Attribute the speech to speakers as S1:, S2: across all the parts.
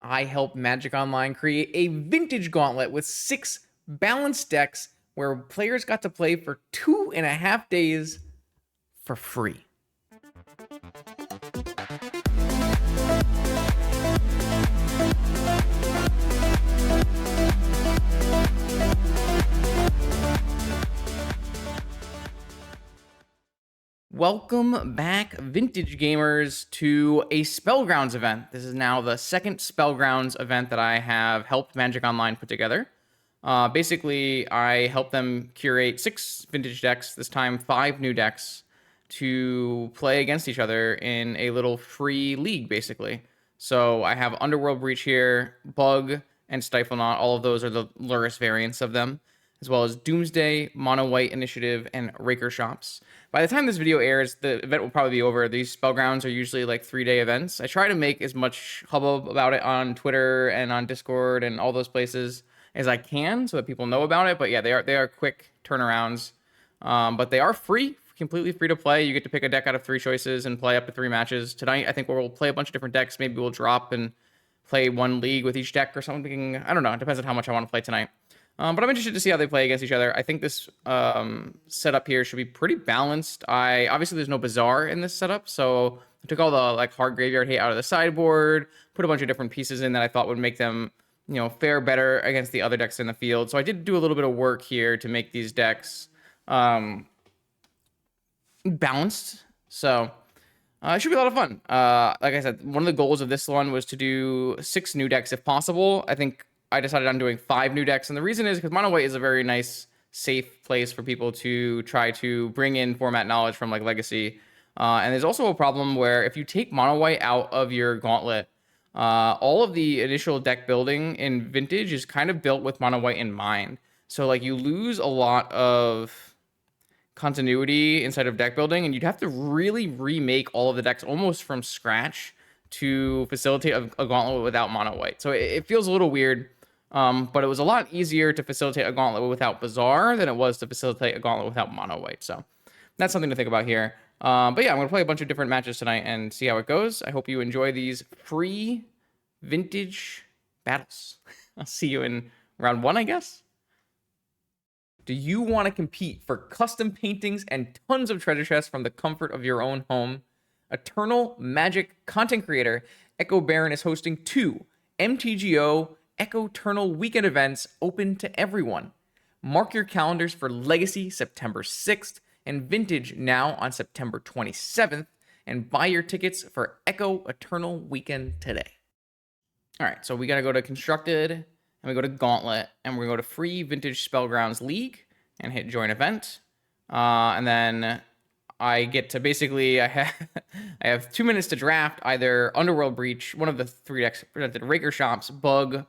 S1: I helped Magic Online create a vintage gauntlet with 6 balanced decks where players got to play for 2.5 days for free. Welcome back, vintage gamers, to a Spellgrounds event. This is now the second Spellgrounds event that I have helped Magic Online put together. Basically, I helped them curate 6 vintage decks, this time 5 new decks, to play against each other in a little free league, basically. So I have Underworld Breach here, Bug, and Stiflenought. All of those are the Luris variants of them, as well as Doomsday, Mono White Initiative, and Raker Shops. By the time this video airs, the event will probably be over. These Spellgrounds are usually like 3-day events. I try to make as much hubbub about it on Twitter and on Discord and all those places as I can so that people know about it. But yeah, they are quick turnarounds. But they are free, completely free to play. You get to pick a deck out of 3 choices and play up to 3 matches. Tonight, I think we'll play a bunch of different decks. Maybe we'll drop and play 1 league with each deck or something. I don't know. It depends on how much I want to play tonight. But I'm interested to see how they play against each other. I think this setup here should be pretty balanced. Obviously there's no Bazaar in this setup, so I took all the like hard graveyard hate out of the sideboard, put a bunch of different pieces in that I thought would make them, fare better against the other decks in the field. So I did do a little bit of work here to make these decks balanced. So it should be a lot of fun. Like I said, one of the goals of this one was to do 6 new decks if possible. I think I decided on doing 5 new decks. And the reason is because Mono White is a very nice, safe place for people to try to bring in format knowledge from like Legacy. And there's also a problem where if you take Mono White out of your Gauntlet, all of the initial deck building in Vintage is kind of built with Mono White in mind. So like you lose a lot of continuity inside of deck building, and you'd have to really remake all of the decks almost from scratch to facilitate a Gauntlet without Mono White. So it feels a little weird. But it was a lot easier to facilitate a Gauntlet without Bazaar than it was to facilitate a Gauntlet without Mono White. So that's something to think about here. But yeah, I'm going to play a bunch of different matches tonight and see how it goes. I hope you enjoy these free vintage battles. I'll see you in round 1, I guess. Do you want to compete for custom paintings and tons of treasure chests from the comfort of your own home? Eternal Magic content creator Echo Baron is hosting 2 MTGO Echo-Eternal weekend events open to everyone. Mark your calendars for Legacy September 6th and Vintage now on September 27th, and buy your tickets for Echo-Eternal weekend today. All right, so we got to go to Constructed, and we go to Gauntlet, and we're going to go to Free Vintage Spellgrounds League and hit Join Event. And then I get to basically, I have 2 minutes to draft either Underworld Breach, one of the 3 decks presented, Raker Shops, Bug,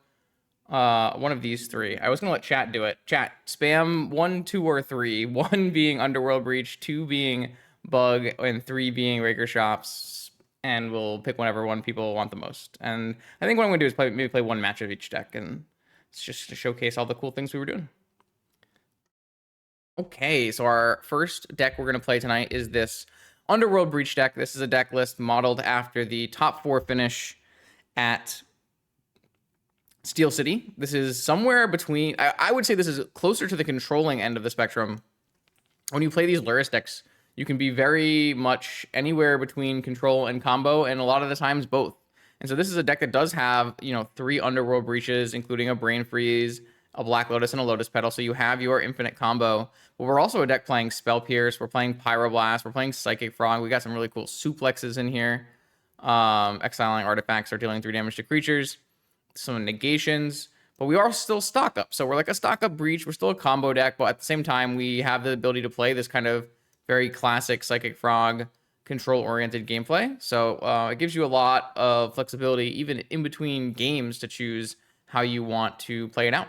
S1: one of these 3. I was gonna let chat do it. Chat, spam 1, 2, or 3. 1 being Underworld Breach, 2 being Bug, and 3 being Raker Shops. And we'll pick whatever one people want the most. And I think what I'm gonna do is maybe play 1 match of each deck, and it's just to showcase all the cool things we were doing. Okay, so our first deck we're gonna play tonight is this Underworld Breach deck. This is a deck list modeled after the top 4 finish at Steel City. This is somewhere between, I would say this is closer to the controlling end of the spectrum. When you play these Luris decks, you can be very much anywhere between control and combo, and a lot of the times both. And so this is a deck that does have, 3 Underworld Breaches, including a Brain Freeze, a Black Lotus, and a Lotus Petal. So you have your infinite combo. But we're also a deck playing Spell Pierce. We're playing Pyroblast. We're playing Psychic Frog. We got some really cool suplexes in here. Exiling artifacts are dealing 3 damage to creatures. Some negations, but we are still stock up. So we're like a stock up Breach. We're still a combo deck, but at the same time, we have the ability to play this kind of very classic Psychic Frog control-oriented gameplay. So it gives you a lot of flexibility, even in between games, to choose how you want to play it out.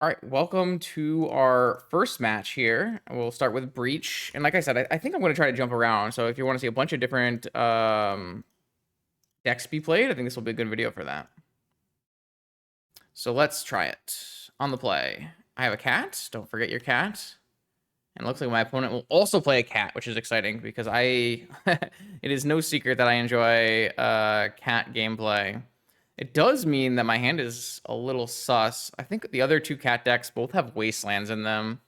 S1: All right, welcome to our first match here. We'll start with Breach. And like I said, I think I'm going to try to jump around. So if you want to see a bunch of different decks be played, I think this will be a good video for that. So let's try it. On the play, I have a cat. Don't forget your cat. And it looks like my opponent will also play a cat, which is exciting because it is no secret that I enjoy cat gameplay. It does mean that my hand is a little sus. I think the other two cat decks both have wastelands in them.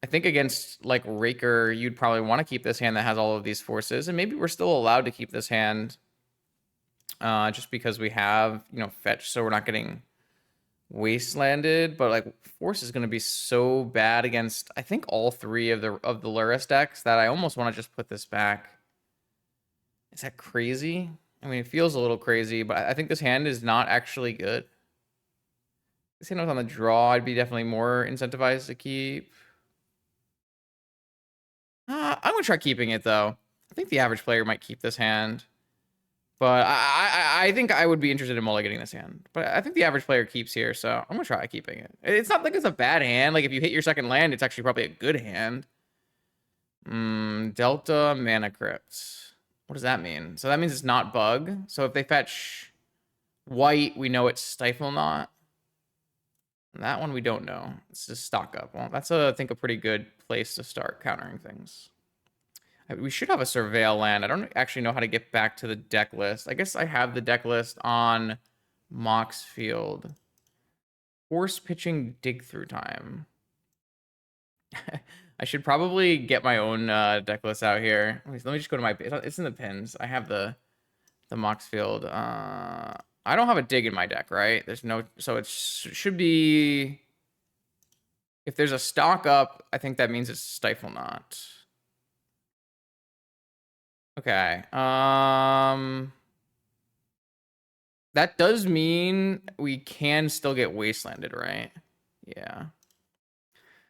S1: I think against like Raker, you'd probably want to keep this hand that has all of these forces, and maybe we're still allowed to keep this hand just because we have, you know, fetch, so we're not getting wastelanded. But like force is going to be so bad against I think all three of the Luris decks that I almost want to just put this back. Is that crazy? I mean, it feels a little crazy, but I think this hand is not actually good. This hand was on the draw, I'd be definitely more incentivized to keep. I'm gonna try keeping it though. I think the average player might keep this hand, but I think I would be interested in mulliganing this hand. But I think the average player keeps here, so I'm gonna try keeping it. It's not like it's a bad hand. Like if you hit your second land, it's actually probably a good hand. Delta Mana Crypt. What does that mean? So that means it's not bug. So if they fetch white, we know it's Stiflenought. That one we don't know. It's just stock up. Well, that's I think a pretty good place to start countering things. We should have a surveil land. I don't actually know how to get back to the deck list. I guess I have the deck list on Mox Field. Force pitching dig through time. I should probably get my own deck list out here. Let me just go to my. It's in the pins. I have the Mox Field. I don't have a dig in my deck, right? There's no, so it should be, if there's a stock up, I think that means it's Stiflenought. Okay. That does mean we can still get wastelanded, right? Yeah.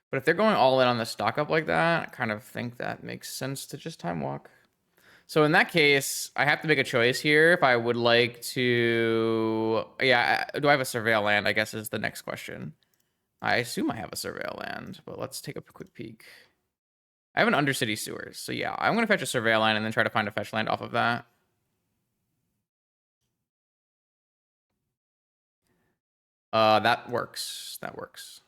S1: But if they're going all in on the stock up like that, I kind of think that makes sense to just time walk. So in that case, I have to make a choice here if I would like to... Yeah, do I have a surveil land, I guess, is the next question. I assume I have a surveil land, but let's take a quick peek. I have an Undercity Sewers, so yeah, I'm going to fetch a surveil land and then try to find a fetch land off of that. That works. That works.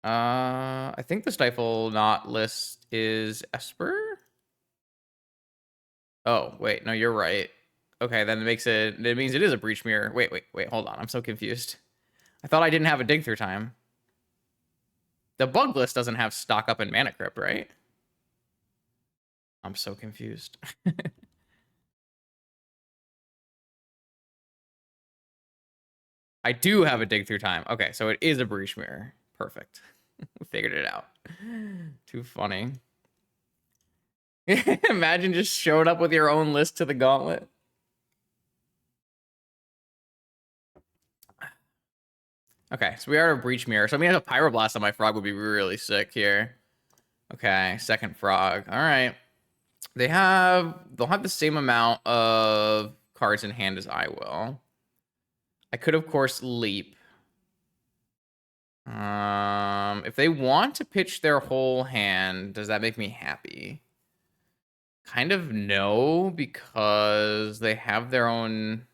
S1: I think the Stiflenought list is Esper. Oh, wait, no, you're right. Okay, then it means it is a breach mirror. Wait, hold on. I'm so confused. I thought I didn't have a dig through time. The bug list doesn't have stock up and mana crypt, right? I'm so confused. I do have a dig through time. Okay, so it is a breach mirror. Perfect. We figured it out. Too funny. Imagine just showing up with your own list to the Gauntlet. Okay, so we are a breach mirror. So I mean, a pyroblast on my frog would be really sick here. Okay, second frog. All right. They'll have the same amount of cards in hand as I will. I could, of course, leap. If they want to pitch their whole hand, does that make me happy? Kind of no, because they have their own...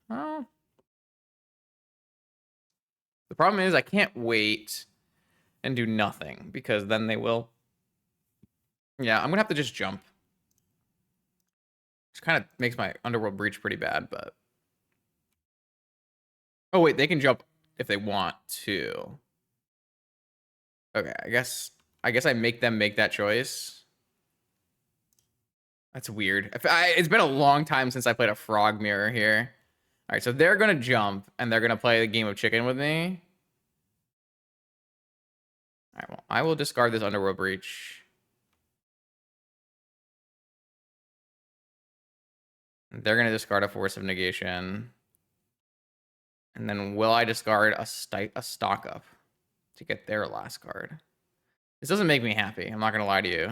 S1: Well, the problem is I can't wait and do nothing, because then they will... Yeah, I'm gonna have to just jump. Which kind of makes my Underworld Breach pretty bad, but... Oh, wait, they can jump if they want to. Okay, I guess I make them make that choice. That's weird. It's been a long time since I played a frog mirror here. All right, so they're going to jump, and they're going to play the game of chicken with me. All right, well, I will discard this Underworld Breach. They're going to discard a Force of Negation. And then will I discard a stock up to get their last card? This doesn't make me happy. I'm not going to lie to you.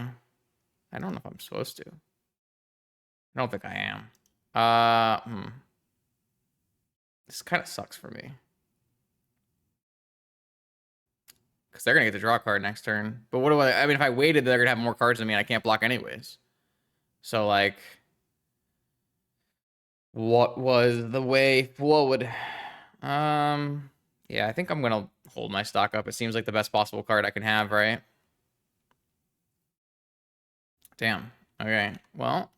S1: I don't know if I'm supposed to. I don't think I am. This kind of sucks for me. Because they're going to get to draw a card next turn. But what do I mean, if I waited, they're going to have more cards than me, and I can't block anyways. So, like, what was the way forward? Yeah, I think I'm going to hold my stock up. It seems like the best possible card I can have, right? Damn. Okay. Well.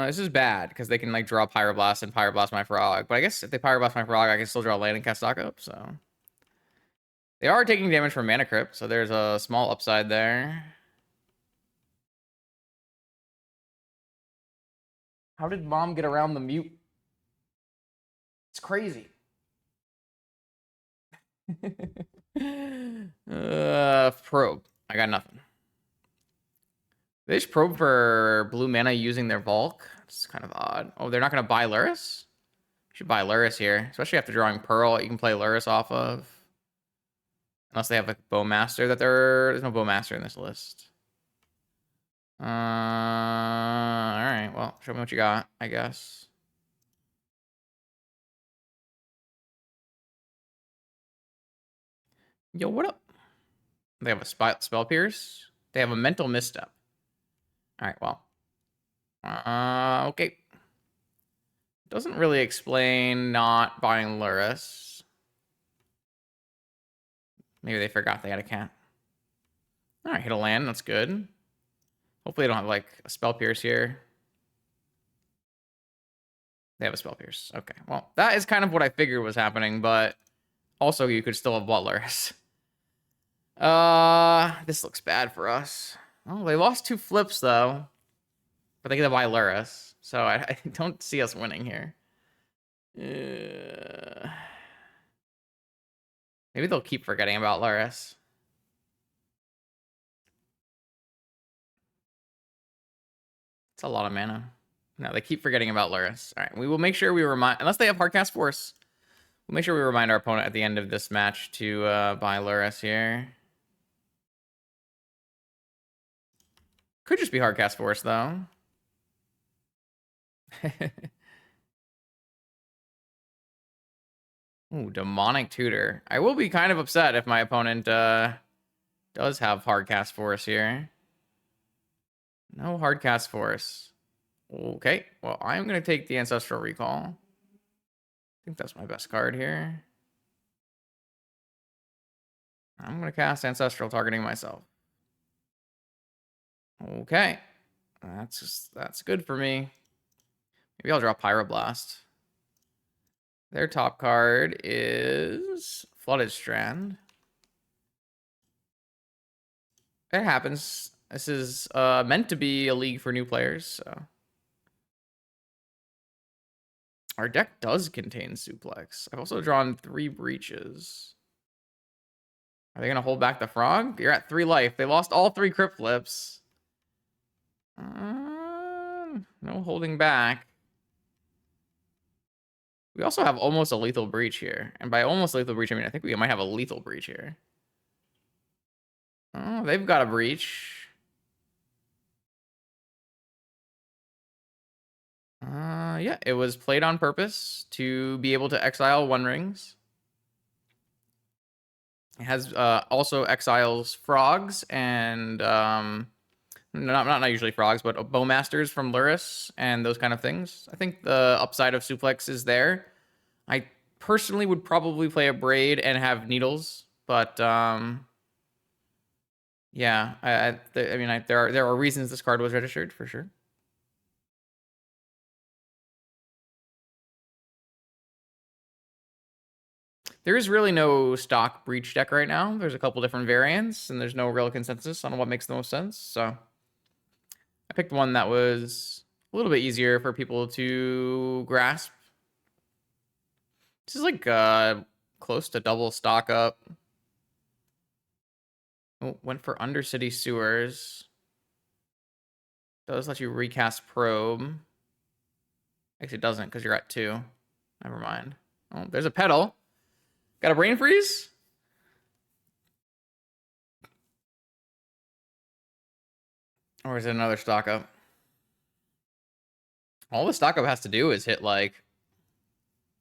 S1: This is bad because they can like draw Pyroblast and Pyroblast my Frog. But I guess if they Pyroblast my Frog, I can still draw land and cast stock up. So they are taking damage from Mana Crypt, so there's a small upside there. How did Mom get around the mute? It's crazy. Probe. I got nothing. They just probe for blue mana using their Volk. It's kind of odd. Oh, they're not going to buy Luris? Should buy Luris here, especially after drawing Pearl. You can play Luris off of. Unless they have like Bowmaster that there's no Bowmaster in this list. All right. Well, show me what you got, I guess. Yo, what up? They have a Spell Pierce. They have a Mental Misstep. All right. Well. Okay. Doesn't really explain not buying Luris. Maybe they forgot they had a cat. All right, hit a land. That's good. Hopefully they don't have like a Spell Pierce here. They have a Spell Pierce. Okay, well, that is kind of what I figured was happening, but also you could still have bought Luris. This looks bad for us. Oh, they lost 2 flips though, but they get to buy Luris, so I don't see us winning here. Maybe they'll keep forgetting about Luris. It's a lot of mana. No, they keep forgetting about Luris. All right, we will make sure we remind, unless they have Hardcast Force, we'll make sure we remind our opponent at the end of this match to buy Luris here. Could just be Hardcast Force, though. Ooh, Demonic Tutor. I will be kind of upset if my opponent does have Hardcast Force here. No Hardcast Force. Okay, well, I'm going to take the Ancestral Recall. I think that's my best card here. I'm going to cast Ancestral, targeting myself. Okay. That's good for me. Maybe I'll draw Pyroblast. Their top card is Flooded Strand. It happens. This is meant to be a league for new players, so. Our deck does contain Suplex. I've also drawn 3 Breaches. Are they going to hold back the Frog? You're at 3 life. They lost all 3 Crypt Flips. No holding back. We also have almost a Lethal Breach here. And by almost Lethal Breach, I mean, I think we might have a Lethal Breach here. Oh, they've got a Breach. Yeah, it was played on purpose to be able to exile One Rings. It has also exiles Frogs and not usually Frogs, but Bowmasters from Luris and those kind of things. I think the upside of Suplex is there. I personally would probably play a Braid and have Needles, but yeah, I mean, there are reasons this card was registered for sure. There is really no stock Breach deck right now. There's a couple different variants, and there's no real consensus on what makes the most sense. So I picked one that was a little bit easier for people to grasp. This is like close to double stock up. Oh, went for Undercity Sewers. Does let you recast Probe. Actually, it doesn't because you're at 2. Never mind. Oh, there's a Petal. Got a Brain Freeze? Or is it another stock up? All the stock up has to do is hit like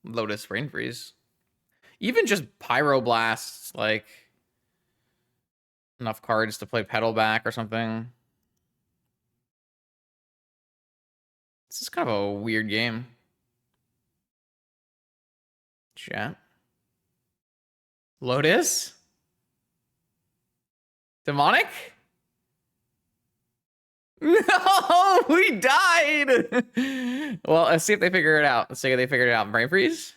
S1: Lotus Brain Freeze. Even just Pyroblasts, like enough cards to play Petal back or something. This is kind of a weird game. Chat. Lotus? Demonic? No, we died. Well, let's see if they figure it out. Let's see if they figured it out. Brain freeze?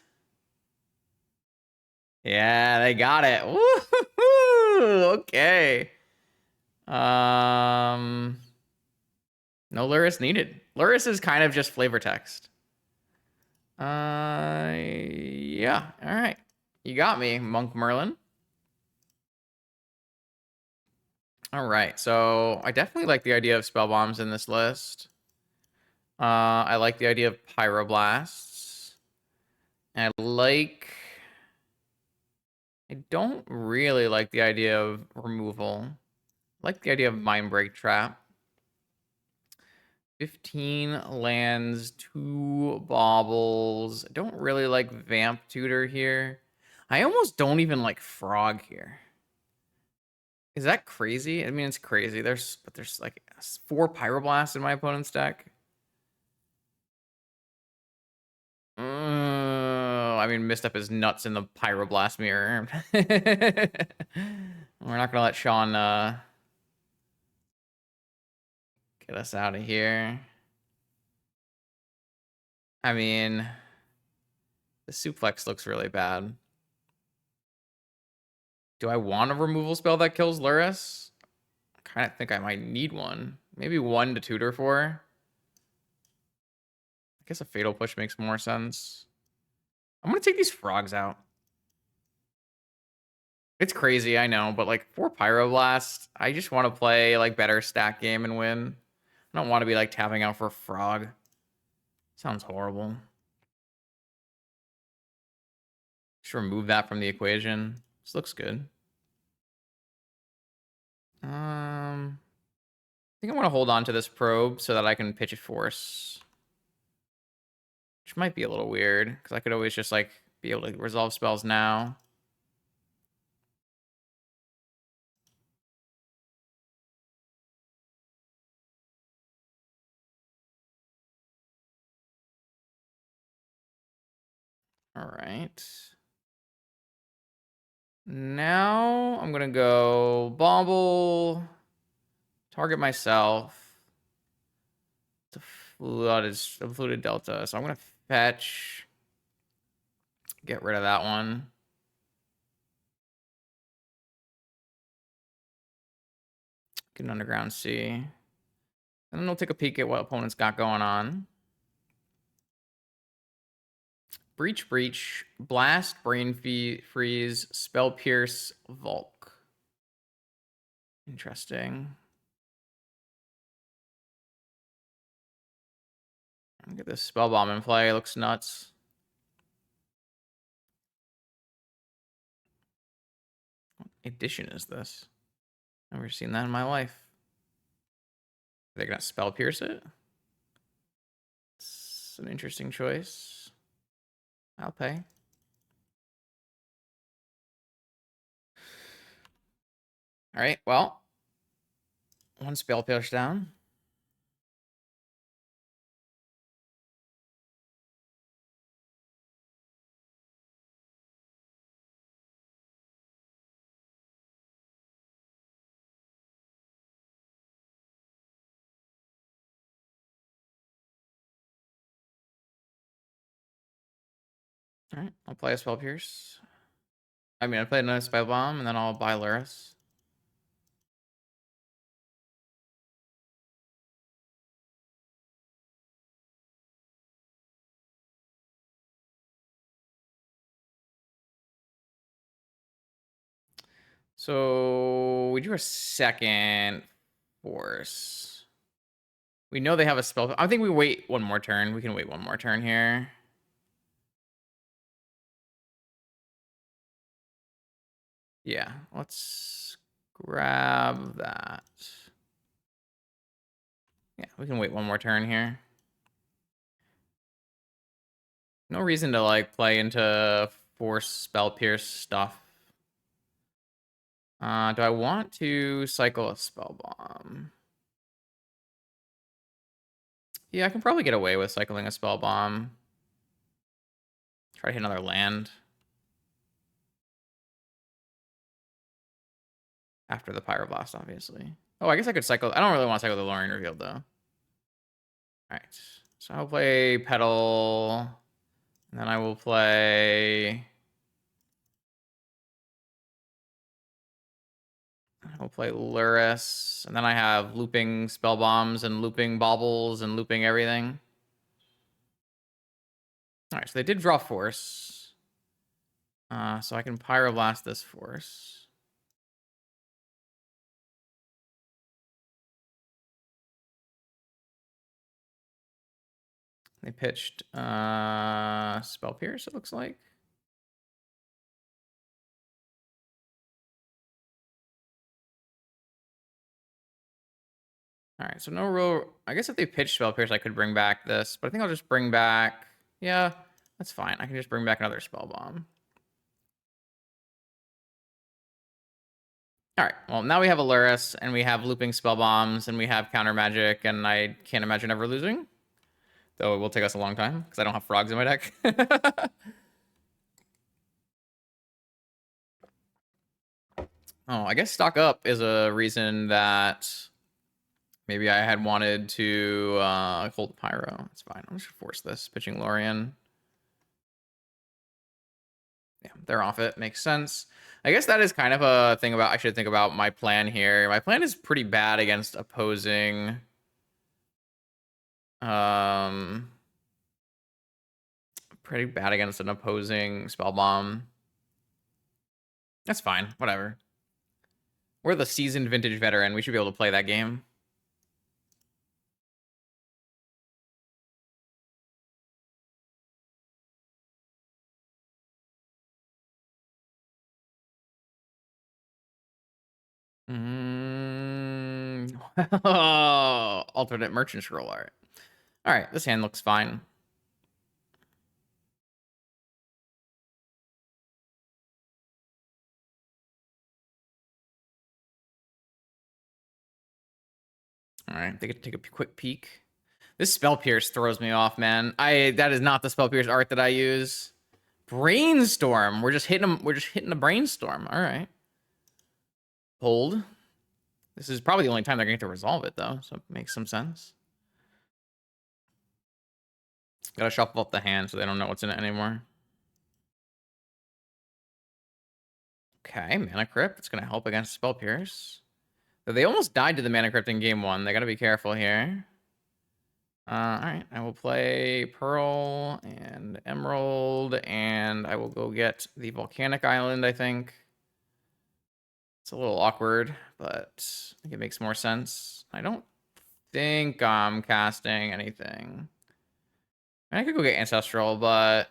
S1: Yeah, they got it. Woo-hoo-hoo. Okay. No Luris needed. Luris is kind of just flavor text. Yeah. All right. You got me, Monk Merlin. All right. So I definitely like the idea of spell bombs in this list. I like the idea of pyroblasts. I don't really like the idea of removal. I like the idea of mind break trap. 15 lands, 2 baubles. I don't really like Vamp Tutor here. I almost don't even like Frog here. Is that crazy? I mean, it's crazy. There's like 4 Pyroblasts in my opponent's deck. I mean, Misstep is nuts in the Pyroblast mirror. We're not gonna let Sean get us out of here. I mean, the suplex looks really bad. Do I want a removal spell that kills Luris? I kind of think I might need one. Maybe 1 to tutor for. I guess a Fatal Push makes more sense. I'm going to take these frogs out. It's crazy, I know, but like 4 Pyroblast, I just want to play like better stack game and win. I don't want to be like tapping out for a frog. Sounds horrible. Just remove that from the equation. This looks good. I think I want to hold on to this probe so that I can pitch it force. Which might be a little weird, because I could always just like be able to resolve spells now. All right. Now I'm gonna go bobble, target myself. The fluted delta. So I'm gonna fetch. Get rid of that one. Get an underground sea. And then we'll take a peek at what opponents got going on. Breach, Blast, Brain Freeze, Spell Pierce, Volk. Interesting. Get this Spell Bomb in play. It looks nuts. What edition is this? Never seen that in my life. They're gonna Spell Pierce it? It's an interesting choice. I'll pay. All right, well, 1 Spell Pierce down. All right, I'll play a Spell Pierce. I mean, I'll play another Spell Bomb, and then I'll buy Luris. So we do a second force. We know they have a spell. I think we wait 1 more turn. We can wait 1 more turn here. Yeah, let's grab that. Yeah, we can wait 1 more turn here. No reason to like play into force spell pierce stuff. Do I want to cycle a spell bomb? Yeah, I can probably get away with cycling a spell bomb. Try to hit another land. After the Pyroblast, obviously. Oh, I guess I could cycle. I don't really want to cycle the Lorien Revealed, though. All right. So I'll play Petal. And then I will play... I'll play Lurrus. And then I have looping Spell Bombs and looping Baubles and looping everything. All right, so they did draw Force. So I can Pyroblast this Force. They pitched Spell Pierce, it looks like. All right, so no real... I guess if they pitch Spell Pierce, I could bring back this. But I think I'll just bring back... Yeah, that's fine. I can just bring back another Spell Bomb. All right, well, now we have a Lurrus, and we have looping Spell Bombs, and we have Counter Magic, and I can't imagine ever losing. Though it will take us a long time, because I don't have frogs in my deck. Oh, I guess stock up is a reason that... Maybe I had wanted to hold Pyro. It's fine. I'm just force this. Pitching Lorien. Yeah, they're off it. Makes sense. I guess that is kind of a thing about... I should think about my plan here. My plan is pretty bad against opposing... Pretty bad against an opposing Spell Bomb. That's fine. Whatever. We're the seasoned vintage veteran. We should be able to play that game. Alternate merchant scroll art. All right, this hand looks fine. All right, they could take a quick peek. This Spell Pierce throws me off, man. That is not the Spell Pierce art that I use. Brainstorm. We're just hitting them. We're just hitting a brainstorm. All right. Hold. This is probably the only time they're going to resolve it, though, so it makes some sense. Gotta shuffle up the hand so they don't know what's in it anymore. Okay, Mana Crypt. It's going to help against Spell Pierce. They almost died to the Mana Crypt in game one. They got to be careful here. All right, I will play Pearl and Emerald, and I will go get the Volcanic Island, I think. It's a little awkward, but I think it makes more sense. I don't think I'm casting anything. I could go get Ancestral, but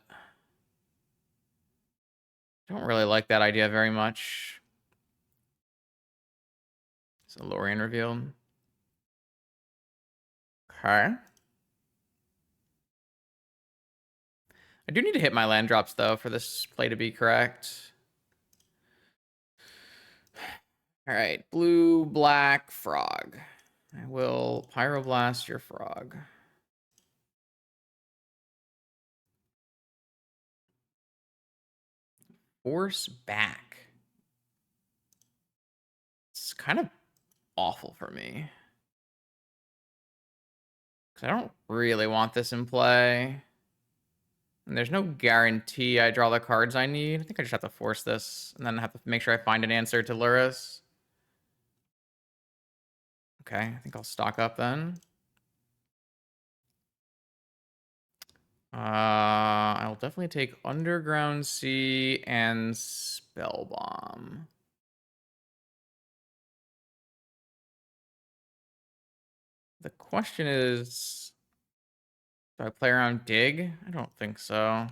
S1: I don't really like that idea very much. So Lorien revealed. Okay. I do need to hit my land drops, though, for this play to be correct. All right, blue, black, frog. I will Pyroblast your frog. Force back. It's kind of awful for me. Because I don't really want this in play. And there's no guarantee I draw the cards I need. I think I just have to force this. And then I have to make sure I find an answer to Lurrus. Okay, I think I'll stock up then. I'll definitely take Underground Sea and Spell Bomb. The question is, do I play around Dig? I don't think so.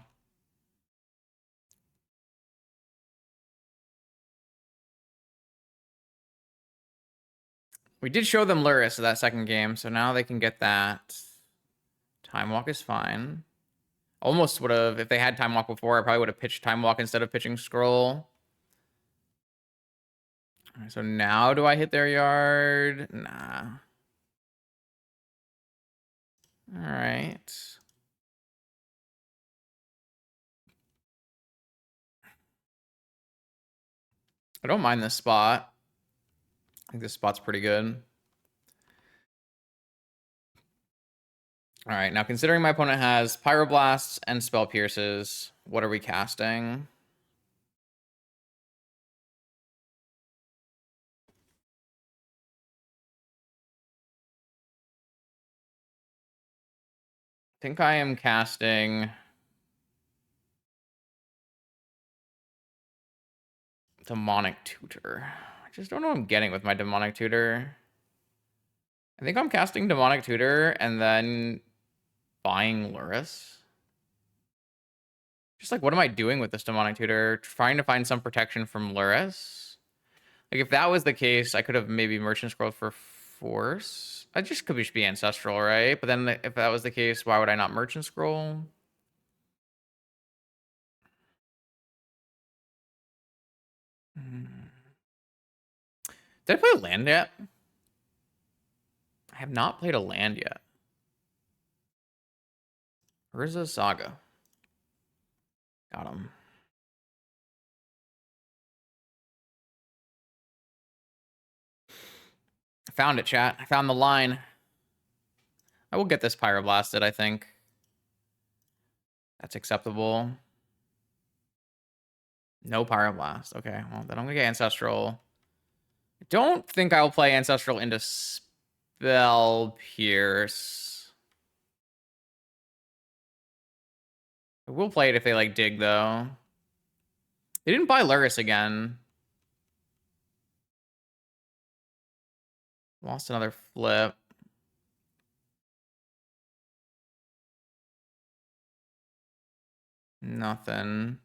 S1: We did show them Lurrus that second game, so now they can get that. Time Walk is fine. Almost would have, if they had Time Walk before, I probably would have pitched Time Walk instead of pitching Scroll. All right, so now do I hit their yard? Nah. All right. I don't mind this spot. I think this spot's pretty good. All right, now considering my opponent has Pyroblasts and Spell Pierces, what are we casting? I think I am casting Demonic Tutor. I just don't know what I'm getting with my Demonic Tutor. I think I'm casting Demonic Tutor and then buying Lurrus. Just like, what am I doing with this Demonic Tutor? Trying to find some protection from Lurrus? Like, if that was the case, I could have maybe Merchant Scroll for Force. I just could just be Ancestral, right? But then if that was the case, why would I not Merchant Scroll? Did I play a land yet? I have not played a land yet. Urza Saga. Got him. I found it, chat. I found the line. I will get this Pyroblasted, I think. That's acceptable. No Pyroblast. Okay, well, then I'm going to get Ancestral. I don't think I'll play Ancestral into Spell Pierce. I will play it if they, like, dig, though. They didn't buy Lurrus again. Lost another flip. Nothing.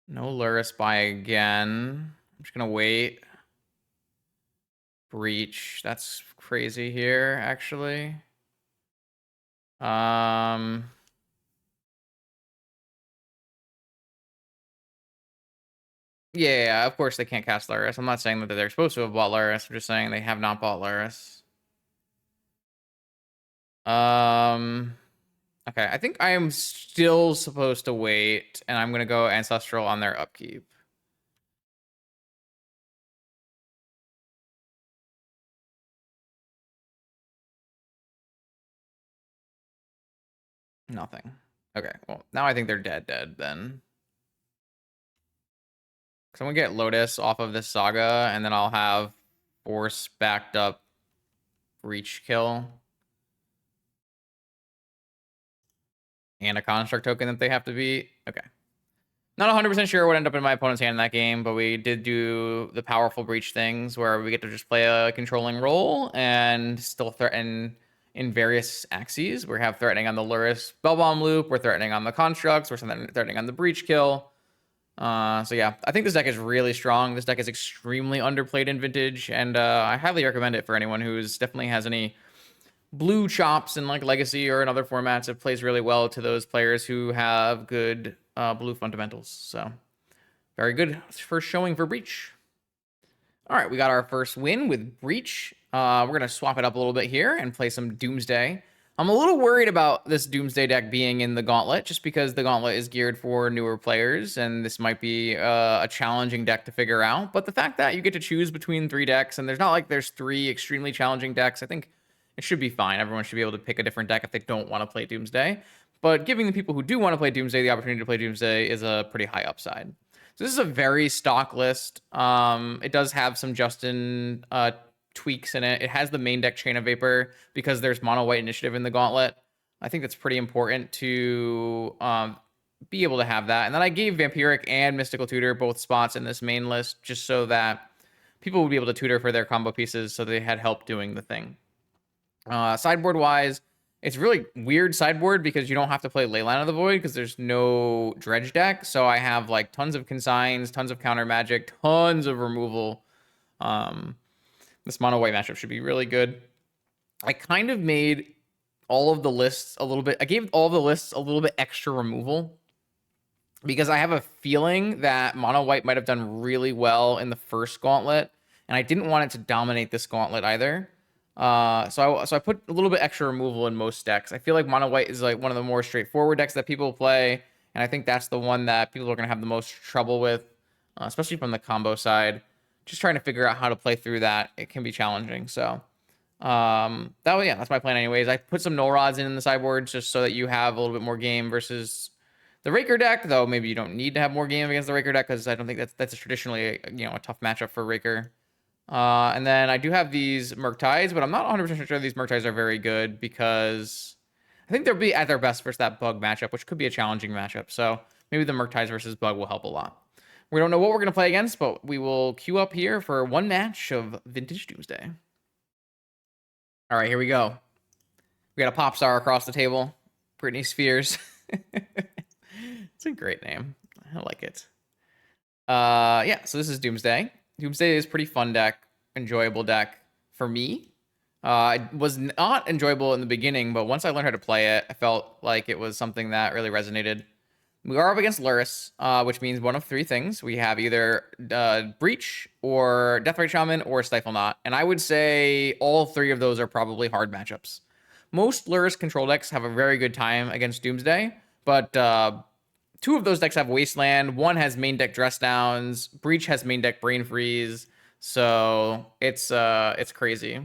S1: No Lurrus buy again. I'm just gonna wait. Breach. That's crazy here, actually. Yeah, of course they can't cast Lurrus. I'm not saying that they're supposed to have bought Lurrus. I'm just saying they have not bought Lurrus. Okay, I think I am still supposed to wait, and I'm gonna go Ancestral on their upkeep. Nothing. Okay, well, now I think they're dead then. Because I'm gonna get Lotus off of this Saga, and then I'll have Force backed up Breach kill. And a Construct token that they have to beat. Okay. Not 100% sure what ended up in my opponent's hand in that game, but we did do the powerful Breach things where we get to just play a controlling role and still threaten in various axes. We have threatening on the Lurrus Spellbomb loop, we're threatening on the Constructs, we're threatening on the Breach kill. So yeah, I think this deck is really strong. This deck is extremely underplayed in Vintage, and I highly recommend it for anyone who's definitely has any blue chops in like Legacy or in other formats. It plays really well to those players who have good blue fundamentals. So very good first showing for Breach. All right, we got our first win with Breach. We're going to swap it up a little bit here and play some Doomsday. I'm a little worried about this Doomsday deck being in the Gauntlet, just because the Gauntlet is geared for newer players, and this might be a challenging deck to figure out. But the fact that you get to choose between 3 decks, and there's not like there's 3 extremely challenging decks, I think it should be fine. Everyone should be able to pick a different deck if they don't want to play Doomsday. But giving the people who do want to play Doomsday the opportunity to play Doomsday is a pretty high upside. So this is a very stock list. It does have some Justin tweaks in it. It has the main deck Chain of Vapor because there's mono white initiative in the Gauntlet. I think that's pretty important to be able to have that. And then I gave Vampiric and Mystical Tutor both spots in this main list just so that people would be able to tutor for their combo pieces so they had help doing the thing. Sideboard wise, it's really weird sideboard because you don't have to play Leyline of the Void because there's no dredge deck. So I have like tons of consigns, tons of counter magic, tons of removal. This mono white matchup should be really good. I kind of made all of the lists a little bit. I gave all the lists a little bit extra removal because I have a feeling that mono white might have done really well in the first Gauntlet, and I didn't want it to dominate this Gauntlet either. So I put a little bit extra removal in most decks. I feel like mono white is like one of the more straightforward decks that people play, and I think that's the one that people are going to have the most trouble with, especially from the combo side. just trying to figure out how to play through that. It can be challenging. So that's my plan anyways. I put some null rods in the sideboard just so that you have a little bit more game versus the Raker deck, though maybe you don't need to have more game against the Raker deck because I don't think that's traditionally a tough matchup for Raker. And then I do have these Murktides, but I'm not 100% sure these Murktides are very good because I think they'll be at their best versus that Bug matchup, which could be a challenging matchup. So maybe the Murktides versus Bug will help a lot. We don't know what we're going to play against, but we will queue up here for one match of Vintage Doomsday. All right, here we go. We got a pop star across the table. Britney Spears. It's a great name. I like it. Yeah, so this is Doomsday. Doomsday is a pretty fun deck, enjoyable deck for me. It was not enjoyable in the beginning, but once I learned how to play it, I felt like it was something that really resonated. We are up against Luris, which means one of three things. We have either Breach or Deathrite Shaman or Stiflenought, and I would say all three of those are probably hard matchups. Most Luris control decks have a very good time against Doomsday, but two of those decks have Wasteland. One has main deck Dress Downs. Breach has main deck Brain Freeze. So it's crazy.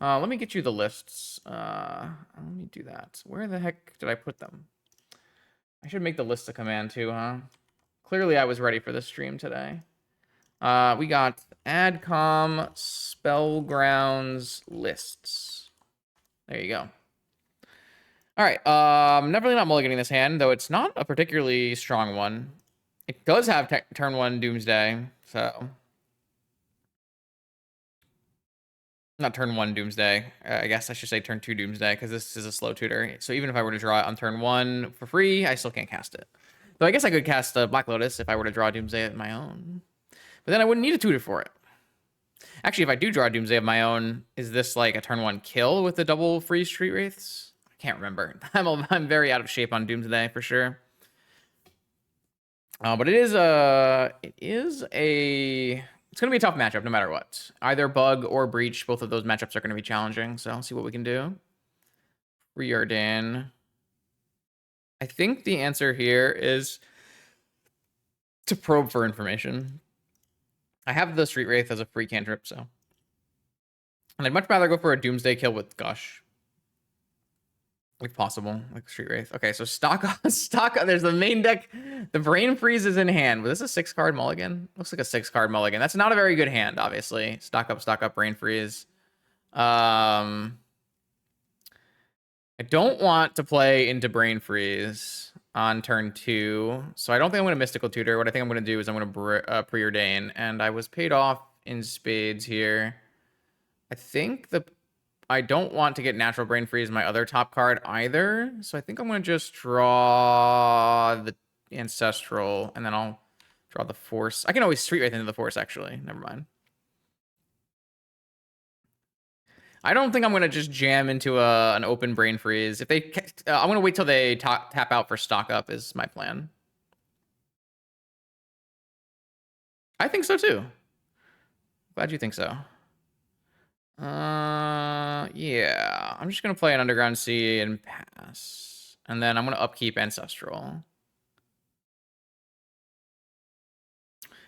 S1: Let me get you the lists. Let me do that. Where the heck did I put them? I should make the list a command too, huh? Clearly I was ready for this stream today. We got Adcom Spellgrounds lists. There you go. All right, I'm definitely not mulliganing this hand, though it's not a particularly strong one. It does have turn 1 Doomsday, so... Not turn 1 Doomsday. I guess I should say turn 2 Doomsday, because this is a slow tutor. So even if I were to draw it on turn 1 for free, I still can't cast it. Though I guess I could cast Black Lotus if I were to draw Doomsday of my own. But then I wouldn't need a tutor for it. Actually, if I do draw Doomsday of my own, is this like a turn 1 kill with the double free Street Wraiths? Can't remember. I'm very out of shape on Doomsday for sure. But it's gonna be a tough matchup no matter what. Either Bug or Breach, both of those matchups are gonna be challenging. So I'll see what we can do. Riordan. I think the answer here is to probe for information. I have the Street Wraith as a free cantrip, so. And I'd much rather go for a Doomsday kill with Gush. If possible, like Street Wraith. Okay, so stock. There's the main deck. The Brain Freeze is in hand. Was this a 6-card mulligan? Looks like a 6-card mulligan. That's not a very good hand, obviously. Stock up, Brain Freeze. I don't want to play into Brain Freeze on turn 2, so I don't think I'm going to Mystical Tutor. What I think I'm going to do is I'm going to Preordain, and I was paid off in spades here. I don't want to get Natural Brain Freeze my other top card either. So I think I'm going to just draw the Ancestral, and then I'll draw the Force. I can always Street Wraith into the Force, actually. Never mind. I don't think I'm going to just jam into an open Brain Freeze. If they, I'm going to wait till they tap out for stock up is my plan. I think so too. Glad you think so. Yeah, I'm just gonna play an Underground Sea and pass, and then I'm gonna upkeep Ancestral.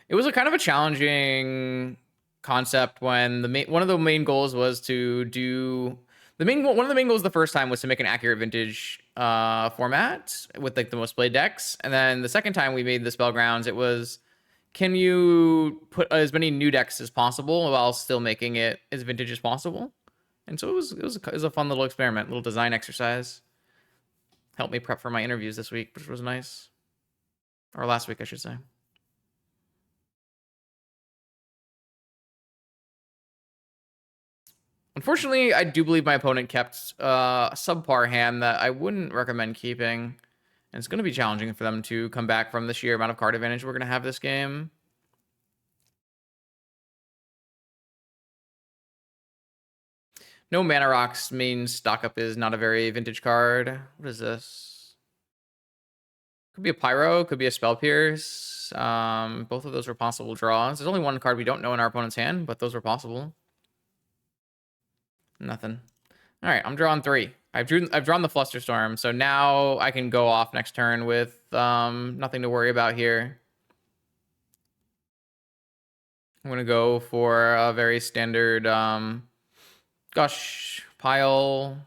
S1: It was a kind of a challenging concept when one of the main goals was to do one of the main goals the first time was to make an accurate vintage format with like the most played decks, and then the second time we made the Spellgrounds, it was, can you put as many new decks as possible while still making it as vintage as possible? And so it was a fun little experiment, little design exercise. Helped me prep for my interviews this week, which was nice. Or last week, I should say. Unfortunately, I do believe my opponent kept a subpar hand that I wouldn't recommend keeping. And it's going to be challenging for them to come back from the sheer amount of card advantage we're going to have this game. No Mana Rocks means stock up is not a very vintage card. What is this? Could be a Pyro, could be a Spell Pierce. Both of those are possible draws. There's only one card we don't know in our opponent's hand, but those are possible. Nothing. All right, I'm drawing 3. I've drawn the Flusterstorm, so now I can go off next turn with nothing to worry about here. I'm gonna go for a very standard Gush pile.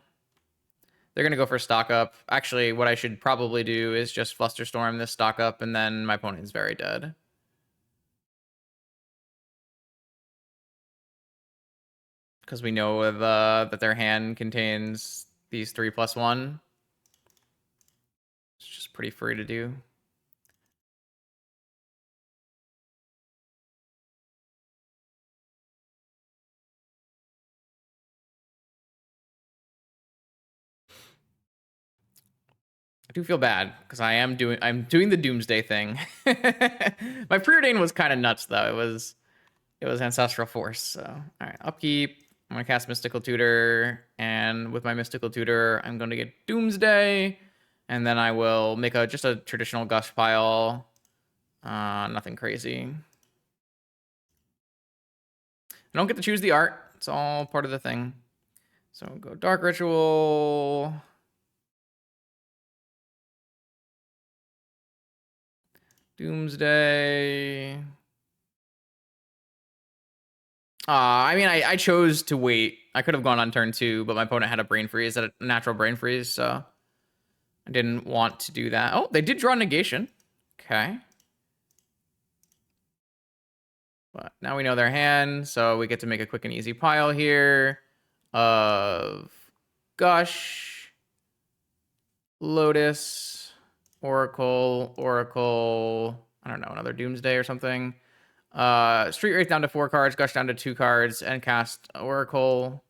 S1: They're gonna go for stock up. Actually, what I should probably do is just Flusterstorm this stock up, and then my opponent's very dead. Because we know that their hand contains these 3+1. It's just pretty free to do. I do feel bad because I'm doing the Doomsday thing. My preordain was kind of nuts though. It was Ancestral Force. So all right, upkeep. I'm gonna cast Mystical Tutor, and with my Mystical Tutor, I'm going to get Doomsday, and then I will make just a traditional Gush pile. Nothing crazy. I don't get to choose the art. It's all part of the thing. So we'll go Dark Ritual. Doomsday. I mean, I chose to wait. I could have gone on turn 2, but my opponent had a brain freeze, a natural brain freeze, so I didn't want to do that. Oh, they did draw negation. Okay. But now we know their hand, so we get to make a quick and easy pile here of Gush, Lotus, Oracle, I don't know, another Doomsday or something. Street Wraith down to 4 cards, Gush down to 2 cards, and cast Oracle.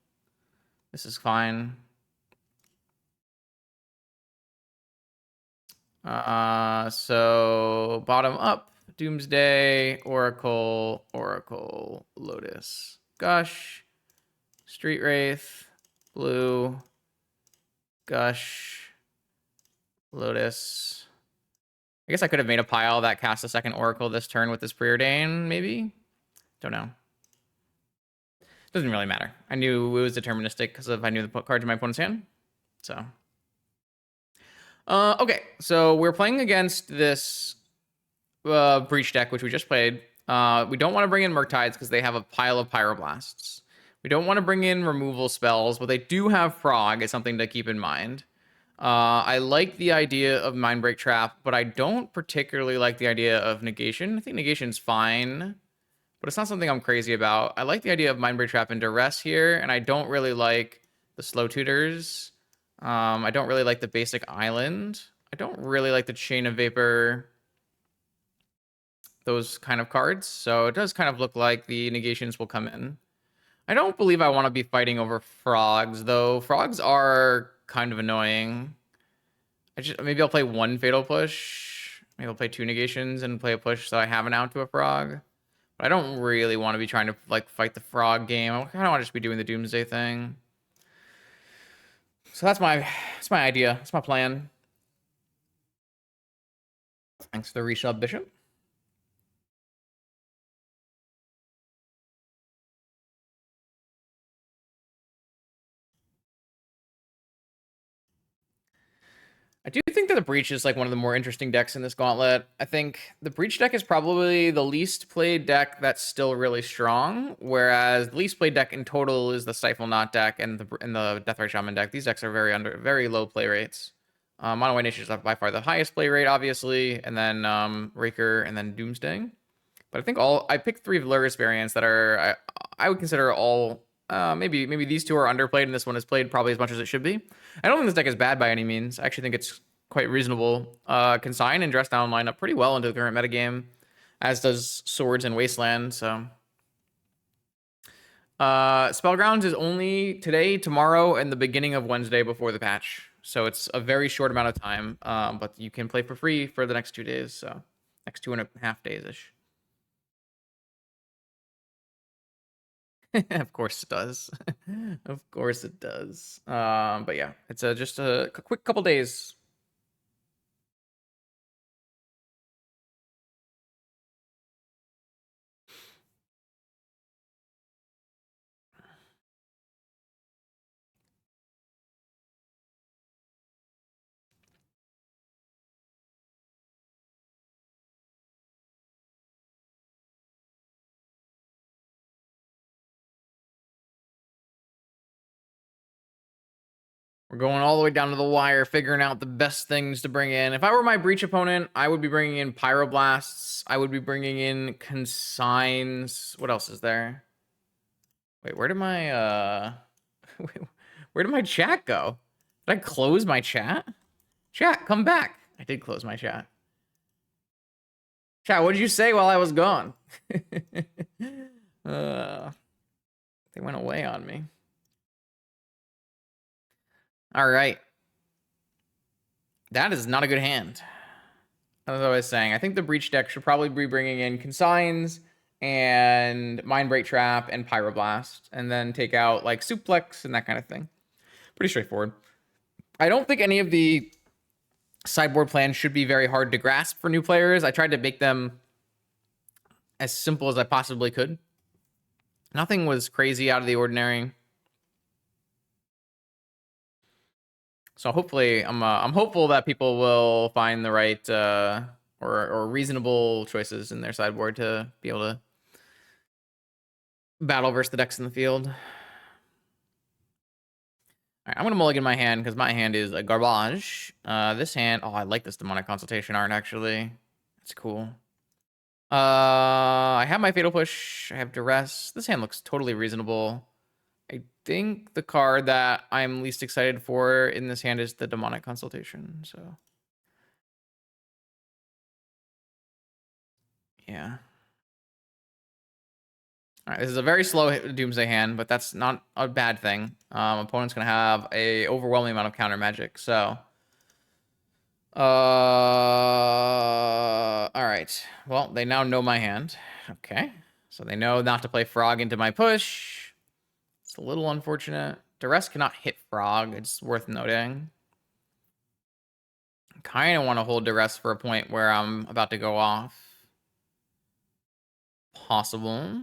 S1: This is fine. So bottom up, Doomsday, Oracle, Lotus, Gush, Street Wraith, blue, Gush, Lotus. I guess I could have made a pile that cast a second Oracle this turn with this Preordain, maybe? Don't know. Doesn't really matter. I knew it was deterministic because I knew the cards in my opponent's hand. So. Okay, so we're playing against this Breach deck, which we just played. We don't want to bring in Murktides because they have a pile of Pyroblasts. We don't want to bring in removal spells, but they do have Frog. It's something to keep in mind. I like the idea of Mindbreak Trap, but I don't particularly like the idea of Negation. I think Negation's fine, but it's not something I'm crazy about. I like the idea of Mindbreak Trap and Duress here, and I don't really like the Slow Tutors. I don't really like the basic Island. I don't really like the Chain of Vapor, those kind of cards. So it does kind of look like the negations will come in. I don't believe I want to be fighting over frogs, though. Frogs are kind of annoying. Maybe I'll play 1 Fatal Push. Maybe I'll play 2 negations and play a push so I have an out to a frog. But I don't really want to be trying to like fight the frog game. I kind of want to just be doing the Doomsday thing. So that's my idea. That's my plan. Thanks for the resub, Bishop. I do think that the Breach is like one of the more interesting decks in this Gauntlet. I think the Breach deck is probably the least played deck that's still really strong, whereas the least played deck in total is the Stiflenought deck and the Deathrite Shaman deck. These decks are very low play rates. Mono White Nation is by far the highest play rate, obviously, and then Raker and then Doomsday. But I think I picked 3 Valerius variants that are I would consider all maybe these 2 are underplayed and this one is played probably as much as it should be. I don't think this deck is bad by any means. I actually think it's quite reasonable. Consign and Dress Down line up pretty well into the current metagame, as does Swords and Wasteland. So Spellgrounds is only today, tomorrow, and the beginning of Wednesday before the patch. So it's a very short amount of time, but you can play for free for the next 2 days. So next 2.5 days-ish. Of course it does. Of course it does. But yeah, it's just a quick couple days. We're going all the way down to the wire, figuring out the best things to bring in. If I were my Breach opponent, I would be bringing in Pyroblasts. I would be bringing in Consigns. What else is there? Wait, where did my where did my chat go? Did I close my chat? Chat, come back. I did close my chat. Chat, what did you say while I was gone? They went away on me. All right. That is not a good hand. As I was saying, I think the Breach deck should probably be bringing in Consigns and Mindbreak Trap and Pyroblast, and then take out like Suplex and that kind of thing. Pretty straightforward. I don't think any of the sideboard plans should be very hard to grasp for new players. I tried to make them as simple as I possibly could. Nothing was crazy out of the ordinary. So hopefully, I'm hopeful that people will find the right or reasonable choices in their sideboard to be able to battle versus the decks in the field. All right, I'm gonna mulligan my hand because my hand is a garbage. This hand, oh, I like this demonic consultation art actually. It's cool. I have my fatal push. I have duress. This hand looks totally reasonable. I think the card that I'm least excited for in this hand is the demonic consultation. So yeah. All right, this is a very slow Doomsday hand, but that's not a bad thing. Opponent's gonna have a overwhelming amount of counter magic. So, all right. Well, they now know my hand. Okay, so they know not to play Frog into my push. It's a little unfortunate. Duress cannot hit Frog. It's worth noting. I kind of want to hold Duress for a point where I'm about to go off. Possible.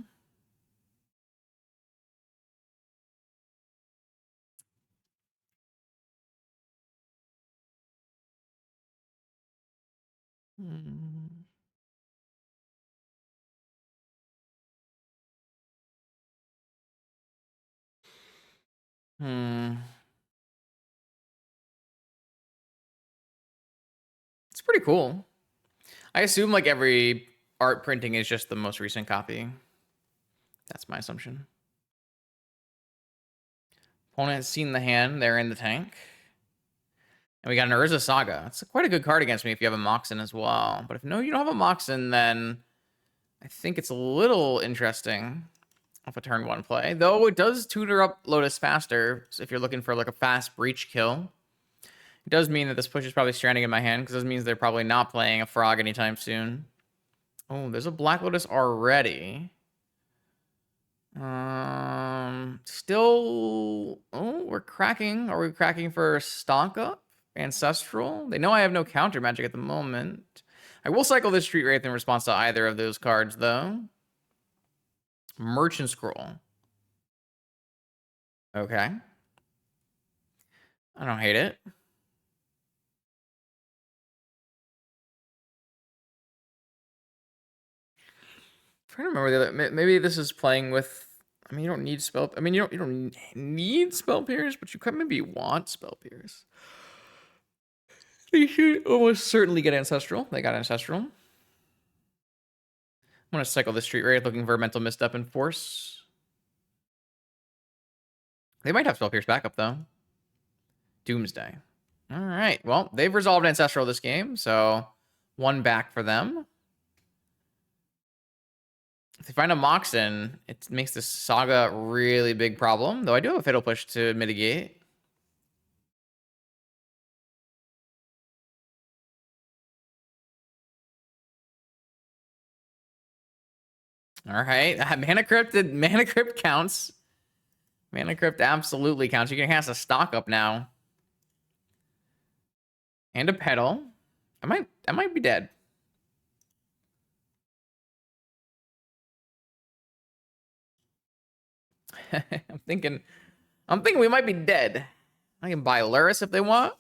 S1: It's pretty cool. I assume like every art printing is just the most recent copy. That's my assumption. Opponent's seen the hand. They're in the tank. And we got an Urza Saga. It's quite a good card against me if you have a Moxen as well. But if no, you don't have a Moxen, then I think it's a little interesting off a turn 1 play. Though it does tutor up Lotus faster. So if you're looking for like a fast breach kill. It does mean that this push is probably stranding in my hand, because this means they're probably not playing a Frog anytime soon. Oh, there's a Black Lotus already. Still, oh, we're cracking. Are we cracking for stock up? Ancestral? They know I have no counter magic at the moment. I will cycle this Street Wraith in response to either of those cards, though. Merchant Scroll. Okay. I don't hate it. I'm trying to remember the other. Maybe this is playing with. I mean, you don't need spell. I mean, you don't need Spell Pierce, but you could maybe want Spell Pierce. They should almost certainly get Ancestral. They got Ancestral. I'm gonna cycle the Street Wraith, looking for a Mental Misstep and Force. They might have Spell Pierce backup though. Doomsday. All right. Well, they've resolved Ancestral this game, so 1 back for them. If they find a Moxen, it makes this Saga a really big problem. Though I do have a Fatal Push to mitigate. All right. Mana Crypt counts. Mana Crypt absolutely counts. You can cast a stock up now. And a Petal. I might be dead. I'm thinking we might be dead. I can buy Luris if they want.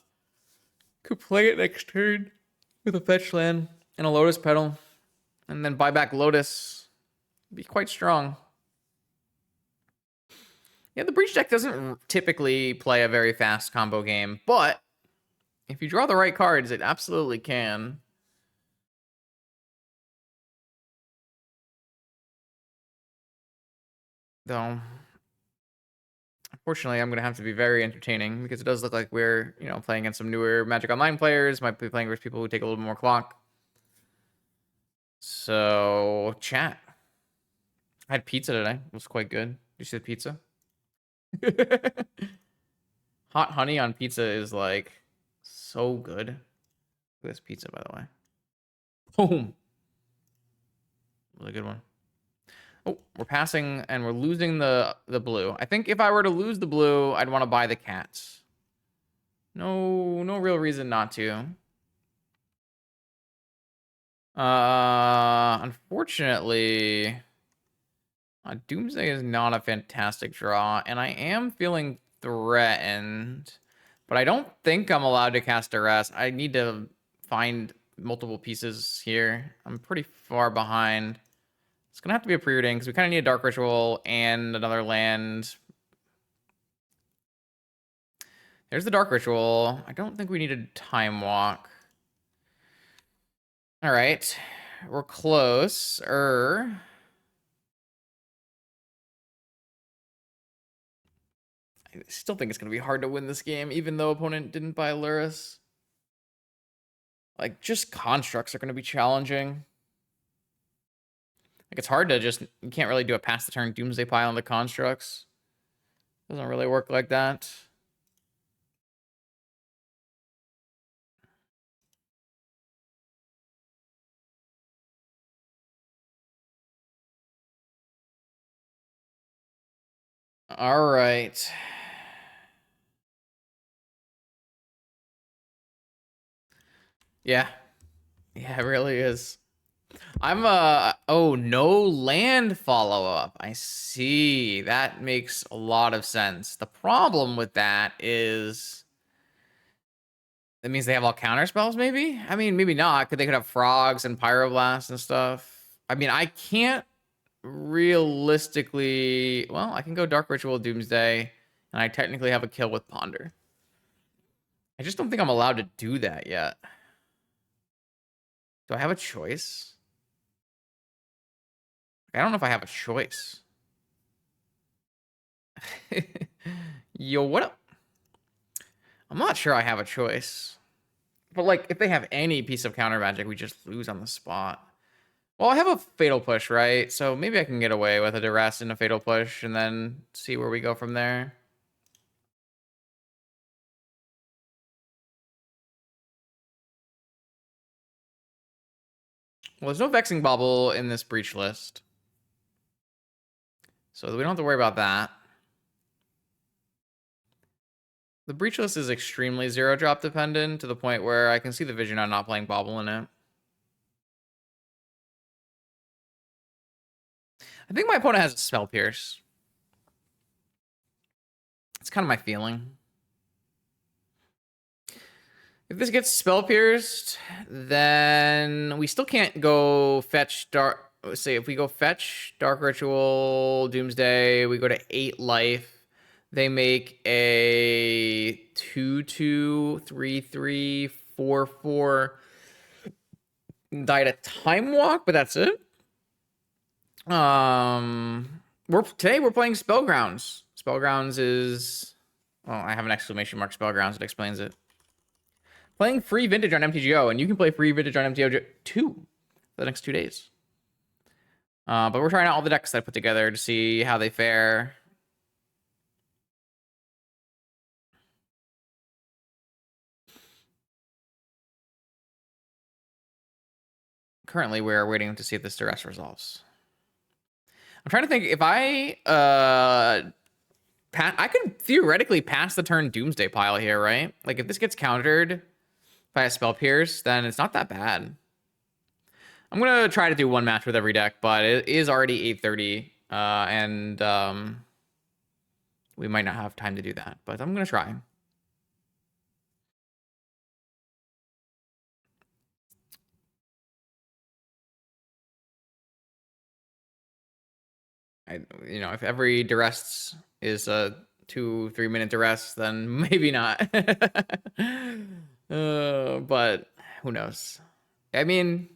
S1: Could play it next turn with a fetch land and a Lotus Petal. And then buy back Lotus. Be quite strong. Yeah, the Breach deck doesn't typically play a very fast combo game, but if you draw the right cards, it absolutely can. Though, unfortunately, I'm going to have to be very entertaining because it does look like we're, playing against some newer Magic Online players. Might be playing with people who take a little more clock. So, chat. I had pizza today. It was quite good. Did you see the pizza? Hot honey on pizza is like so good. Look at this pizza, by the way. Boom. Really good one. Oh, we're passing and we're losing the blue. I think if I were to lose the blue, I'd want to buy the cats. No real reason not to. Unfortunately, Doomsday is not a fantastic draw, and I am feeling threatened. But I don't think I'm allowed to cast Duress. I need to find multiple pieces here. I'm pretty far behind. It's gonna have to be a pre-reading because we kind of need a Dark Ritual and another land. There's the Dark Ritual. I don't think we need a Time Walk. All right, we're close. I still think it's gonna be hard to win this game, even though opponent didn't buy Luris. Like, just constructs are gonna be challenging. Like, it's hard to you can't really do a pass the turn Doomsday pile on the constructs. Doesn't really work like that. All right. Yeah. Yeah, it really is. I'm oh, no land follow-up. I see. That makes a lot of sense. The problem with that is that means they have all counter spells, maybe? I mean, maybe not, because they could have frogs and pyroblast and stuff. I mean, I can't realistically. Well, I can go Dark Ritual Doomsday, and I technically have a kill with Ponder. I just don't think I'm allowed to do that yet. Do I have a choice? I don't know if I have a choice. Yo, what up? I'm not sure I have a choice. But, like, if they have any piece of counter magic, we just lose on the spot. Well, I have a Fatal Push, right? So maybe I can get away with a Duress and a Fatal Push and then see where we go from there. Well, there's no Vexing Bauble in this Breach list. So we don't have to worry about that. The Breach list is extremely zero drop dependent to the point where I can see the vision on not playing Bauble in it. I think my opponent has a Spell Pierce. It's kind of my feeling. If this gets Spell Pierced, then we still can't go fetch Dark. Let's see, if we go fetch Dark Ritual, Doomsday, we go to 8 life. They make a 2/2, 3/3, 4/4. Die to Time Walk, but that's it. Today we're playing Spellgrounds. Spellgrounds is, well, I have an exclamation mark. Spellgrounds, it explains it. Playing free vintage on MTGO, and you can play free vintage on MTGO too for the next 2 days. But we're trying out all the decks that I put together to see how they fare. Currently, we're waiting to see if this duress resolves. I'm trying to think if I could theoretically pass the turn Doomsday pile here, right? Like, if this gets countered by a Spell Pierce, then it's not that bad. I'm gonna try to do one match with every deck, but it is already 8:30, and we might not have time to do that, but I'm gonna try. If every duress is a 2-3 minute duress, then maybe not. But who knows? I mean,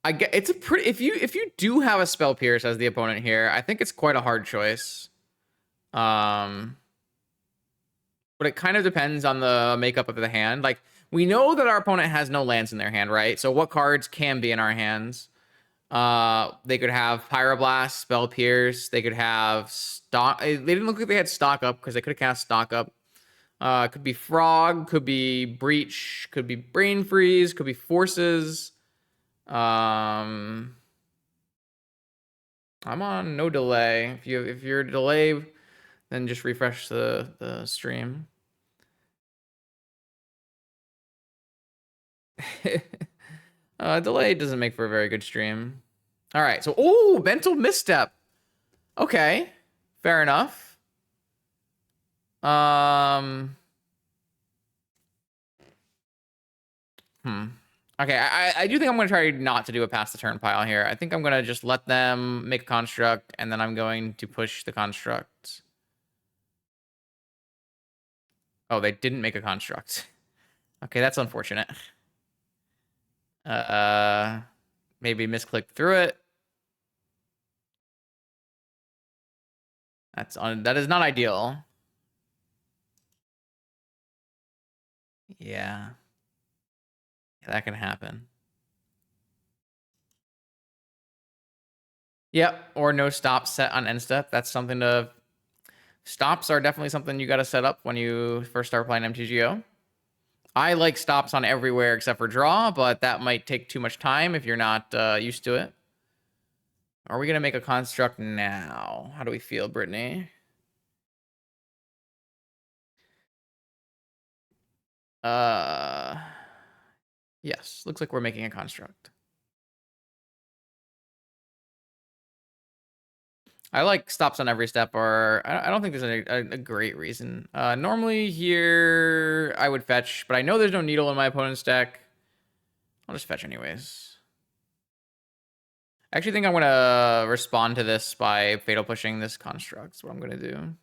S1: I get it's a pretty if you do have a spell pierce as the opponent here, I think it's quite a hard choice. But it kind of depends on the makeup of the hand. Like, we know that our opponent has no lands in their hand, right? So what cards can be in our hands? They could have Pyroblast, Spell Pierce. They could have Stock. They didn't look like they had Stock Up because they could have cast Stock Up. Could be Frog, could be Breach, could be Brain Freeze, could be Forces. I'm on no delay. If you're delay, then just refresh the stream. Delay doesn't make for a very good stream. All right, so mental misstep. Okay, fair enough. Okay, I do think I'm going to try not to do a pass the turn pile here. I think I'm going to just let them make a construct, and then I'm going to push the construct. Oh, they didn't make a construct. Okay, that's unfortunate. Maybe misclicked through it. That is not ideal. Yeah. That can happen. Yep, or no stop set on end step. That's something to... Stops are definitely something you got to set up when you first start playing MTGO. I like stops on everywhere except for draw, but that might take too much time if you're not used to it. Are we going to make a construct now? How do we feel, Brittany? Yes, looks like we're making a construct. I like stops on every step, or I don't think there's a great reason. Normally here I would fetch, but I know there's no needle in my opponent's deck. I'll just fetch anyways. I actually think I'm going to respond to this by fatal pushing this construct. That's what I'm going to do.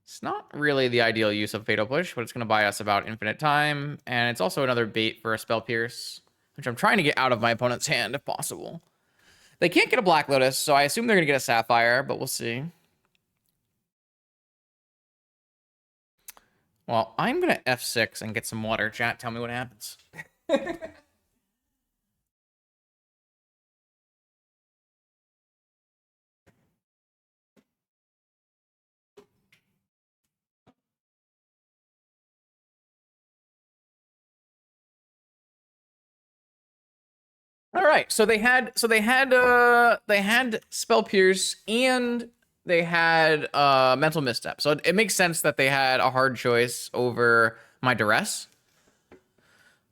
S1: It's not really the ideal use of fatal push, but it's going to buy us about infinite time. And it's also another bait for a spell pierce, which I'm trying to get out of my opponent's hand if possible. They can't get a Black Lotus, so I assume they're going to get a Sapphire, but we'll see. Well, I'm going to F6 and get some water. Chat, tell me what happens. All right, so they had Spell Pierce and they had Mental Misstep. So it makes sense that they had a hard choice over my Duress.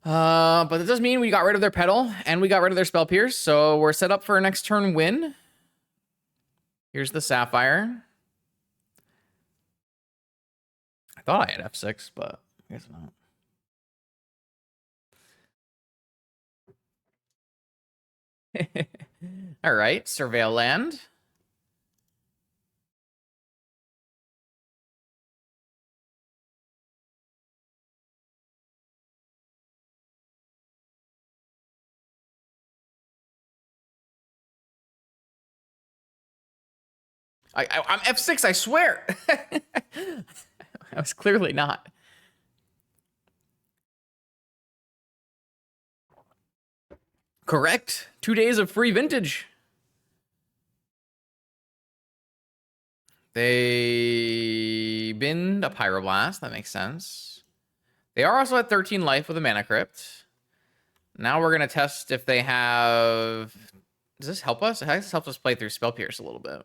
S1: But it does mean we got rid of their Petal and we got rid of their Spell Pierce, so we're set up for a next turn win. Here's the Sapphire. I thought I had F6, but I guess not. All right, Surveil land. I'm F6, I swear. I was clearly not. Correct. 2 days of free vintage. They binned a Pyroblast. That makes sense. They are also at 13 life with a Mana Crypt. Now we're going to test if they have... Does this help us? This helps us play through Spell Pierce a little bit.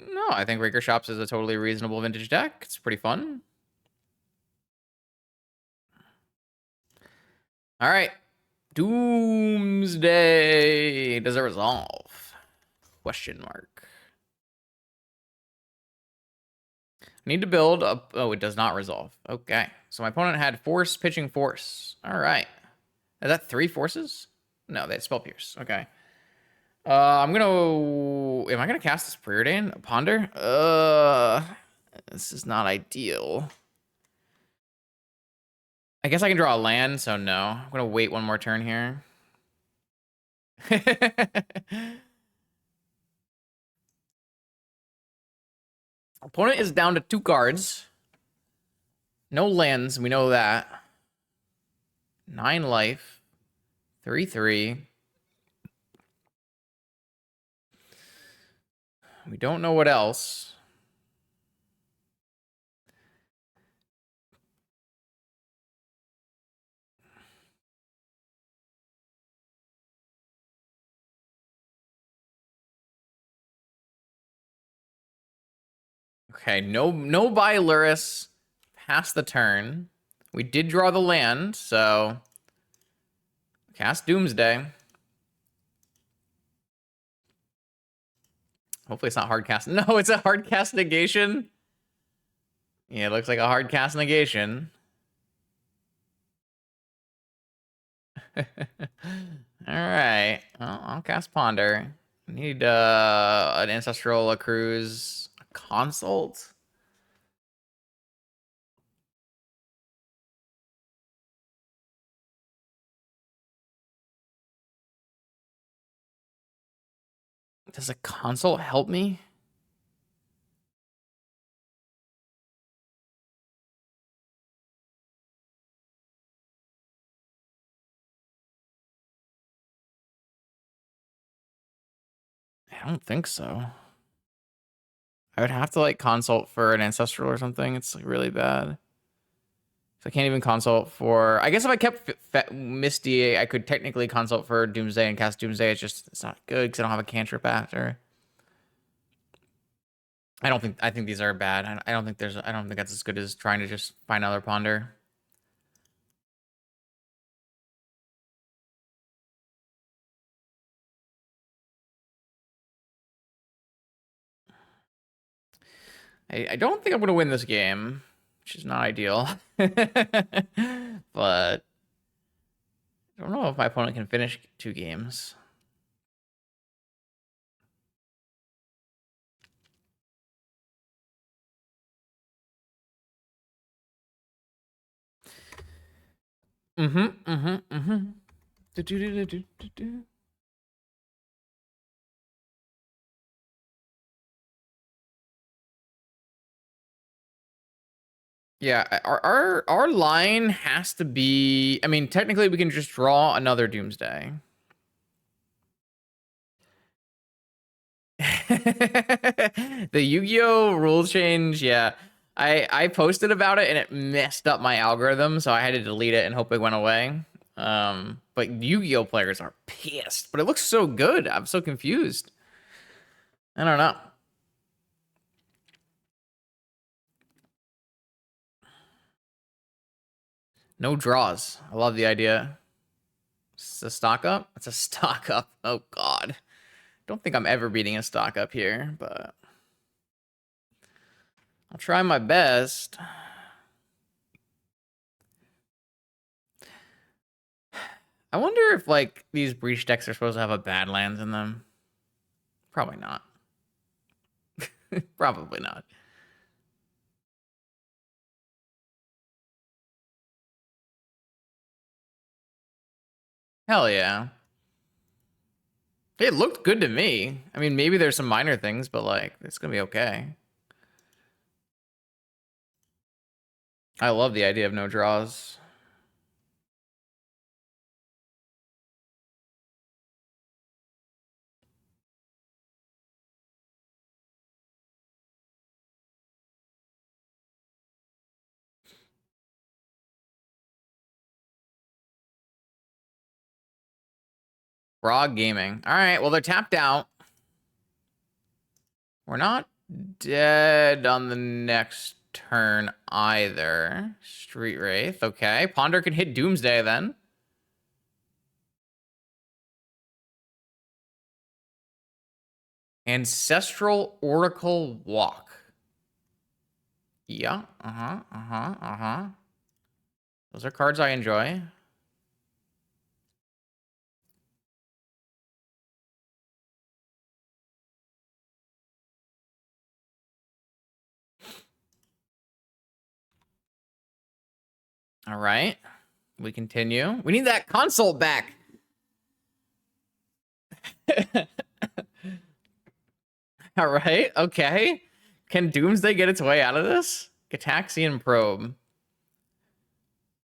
S1: No, I think Raker Shops is a totally reasonable vintage deck. It's pretty fun. All right. Doomsday. Does it resolve? Question mark. Need to build a... Oh, it does not resolve. Okay. So my opponent had force, pitching force. All right. Is that 3 forces? No, they had spell pierce. Okay. I'm gonna... Am I gonna cast this Preordain? Ponder? This is not ideal. I guess I can draw a land, so no. I'm gonna wait one more turn here. Opponent is down to 2 cards. No lands, we know that. 9 life. 3/3. We don't know what else. Okay, no Bylurus. Pass the turn. We did draw the land, so cast Doomsday. Hopefully it's not hard cast. No, it's a hard cast negation. Yeah, it looks like a hard cast negation. All right. Well, I'll cast Ponder. Need an Ancestral, a Cruise, a Consult. Does a Consult help me? I don't think so. I would have to like consult for an ancestral or something. It's like really bad. So I can't even consult for. I guess if I kept Misty, I could technically consult for Doomsday and cast Doomsday. It's not good because I don't have a cantrip after. I think these are bad. I don't think that's as good as trying to just find another Ponder. I don't think I'm gonna win this game, which is not ideal. But I don't know if my opponent can finish 2 games. Do. Yeah, our line has to be. I mean, technically, we can just draw another Doomsday. The Yu-Gi-Oh rule change, yeah. I posted about it and it messed up my algorithm, so I had to delete it and hope it went away. But Yu-Gi-Oh players are pissed, but it looks so good. I'm so confused. I don't know. No draws. I love the idea. It's a stock up? It's a stock up. Oh god. Don't think I'm ever beating a stock up here, but I'll try my best. I wonder if like these breach decks are supposed to have a Badlands in them. Probably not. Probably not. Hell yeah. It looked good to me. I mean, maybe there's some minor things, but like it's gonna be okay. I love the idea of no draws. Frog Gaming. All right, well, they're tapped out. We're not dead on the next turn either. Street Wraith, okay. Ponder can hit Doomsday then. Ancestral Oracle Walk. Yeah. Those are cards I enjoy. All right. We continue. We need that console back. All right. Okay. Can Doomsday get its way out of this? Gataxian Probe.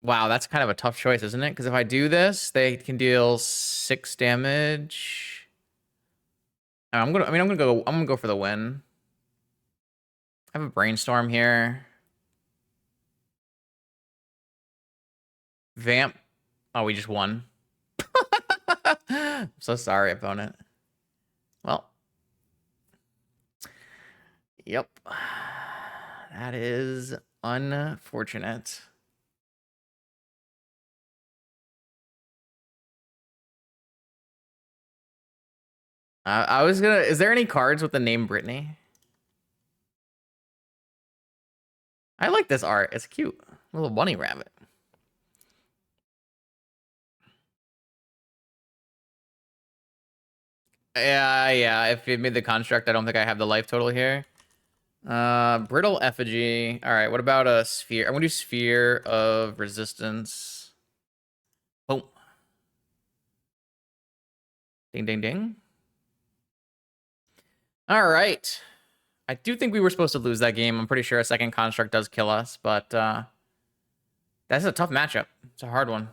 S1: Wow, that's kind of a tough choice, isn't it? Because if I do this, they can deal 6 damage. I'm gonna go for the win. I have a brainstorm here. Vamp. Oh, we just won. I'm so sorry, opponent. Well. Yep. That is unfortunate. I was gonna. Is there any cards with the name Brittany? I like this art. It's cute. A little bunny rabbit. Yeah. If it made the construct, I don't think I have the life total here. Brittle effigy. All right. What about a sphere? I'm gonna do sphere of resistance. Boom. Ding, ding, ding. All right. I do think we were supposed to lose that game. I'm pretty sure a second construct does kill us, but that's a tough matchup. It's a hard one.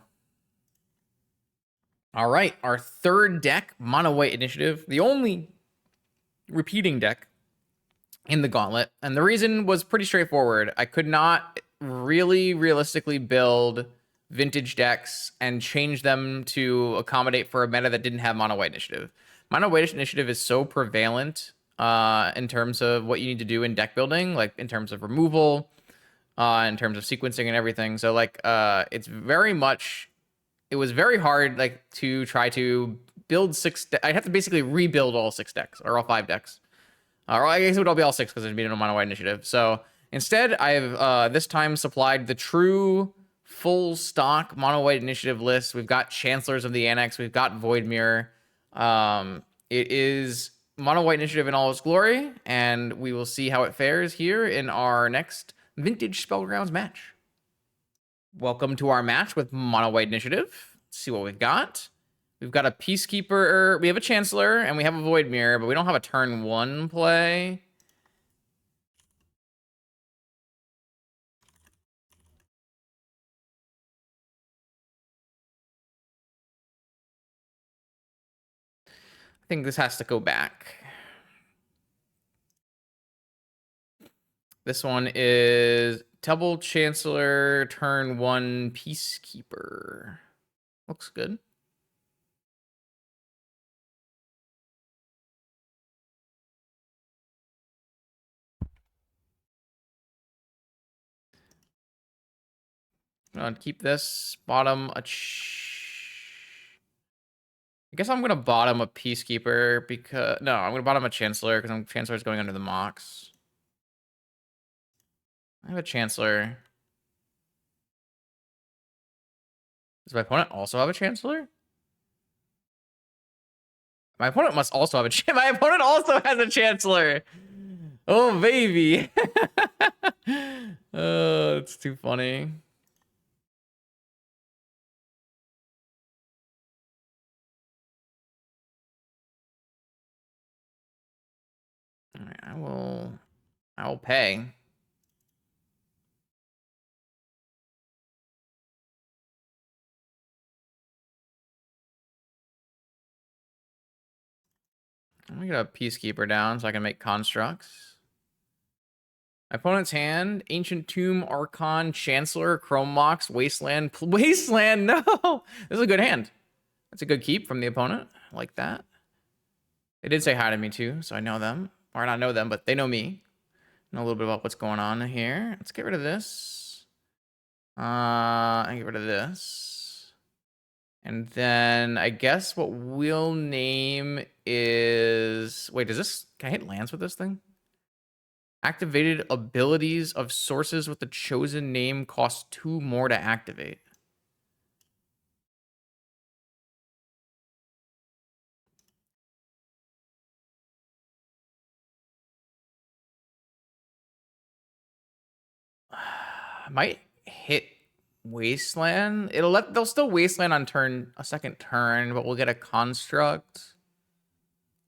S1: All right, our third deck, Mono White Initiative, the only repeating deck in the Gauntlet. And the reason was pretty straightforward. I could not really realistically build vintage decks and change them to accommodate for a meta that didn't have Mono White Initiative. Mono White Initiative is so prevalent in terms of what you need to do in deck building, like in terms of removal, in terms of sequencing and everything. So like it's very much, it was very hard like to try to build I'd have to basically rebuild all 6 decks or all 5 decks. Or I guess it would all be all 6 because there'd be no Mono White Initiative. So instead, I've this time supplied the true full stock Mono White Initiative list. We've got Chancellors of the Annex. We've got Void Mirror. It is Mono White Initiative in all its glory, and we will see how it fares here in our next Vintage Spellgrounds match. Welcome to our match with Mono White Initiative. Let's see what we've got. We've got a Peacekeeper, we have a Chancellor, and we have a Void Mirror, but we don't have a turn 1 play. I think this has to go back. This one is Double Chancellor, turn 1, Peacekeeper. Looks good. I'm gonna keep this bottom I guess I'm gonna bottom a Peacekeeper because no, I'm gonna bottom a Chancellor because Chancellor's going under the Mox. I have a Chancellor. Does my opponent also have a Chancellor? My opponent must also have a my opponent also has a Chancellor. Oh baby. Oh, it's too funny. All right, I will pay. Let me get a Peacekeeper down so I can make constructs. My opponent's hand, Ancient Tomb, Archon, Chancellor, Chrome Mox, Wasteland. Wasteland, no! This is a good hand. That's a good keep from the opponent. I like that. They did say hi to me too, so I know them. Or not know them, but they know me. Know a little bit about what's going on here. Let's get rid of this. And get rid of this. And then I guess what we'll name is... Wait, does this... Can I hit lands with this thing? Activated abilities of sources with the chosen name cost 2 more to activate. Might hit Wasteland. They'll still Wasteland on a second turn, but we'll get a construct.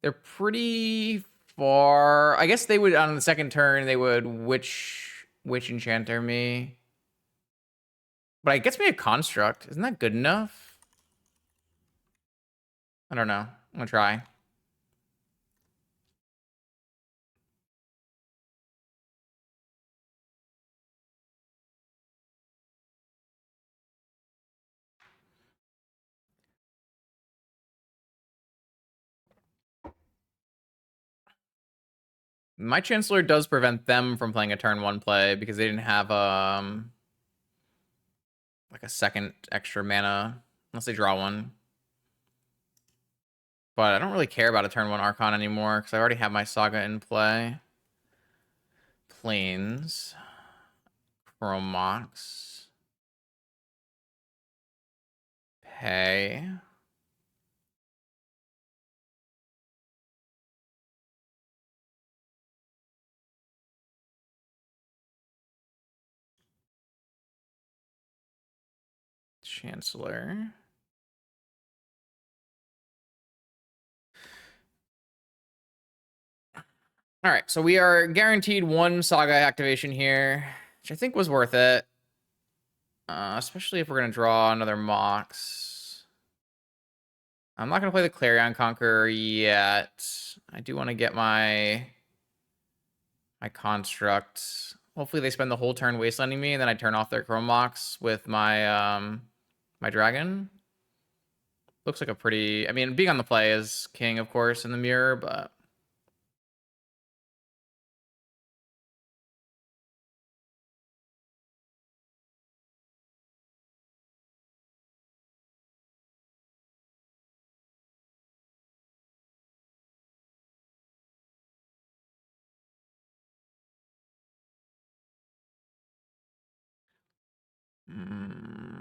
S1: They're pretty far. I guess they would on the second turn they would witch enchanter me. But it gets me a construct. Isn't that good enough? I don't know. I'm gonna try. My Chancellor does prevent them from playing a turn 1 play because they didn't have like a second extra mana unless they draw one. But I don't really care about a turn 1 Archon anymore because I already have my Saga in play. Plains. Chromox. Pay. Chancellor. All right, so we are guaranteed 1 Saga activation here, which I think was worth it. Especially if we're going to draw another Mox. I'm not going to play the Clarion Conqueror yet. I do want to get my construct. Hopefully they spend the whole turn wastelanding me, and then I turn off their Chrome Mox with my my dragon. Looks like a pretty... I mean, being on the play is king, of course, in the mirror, but...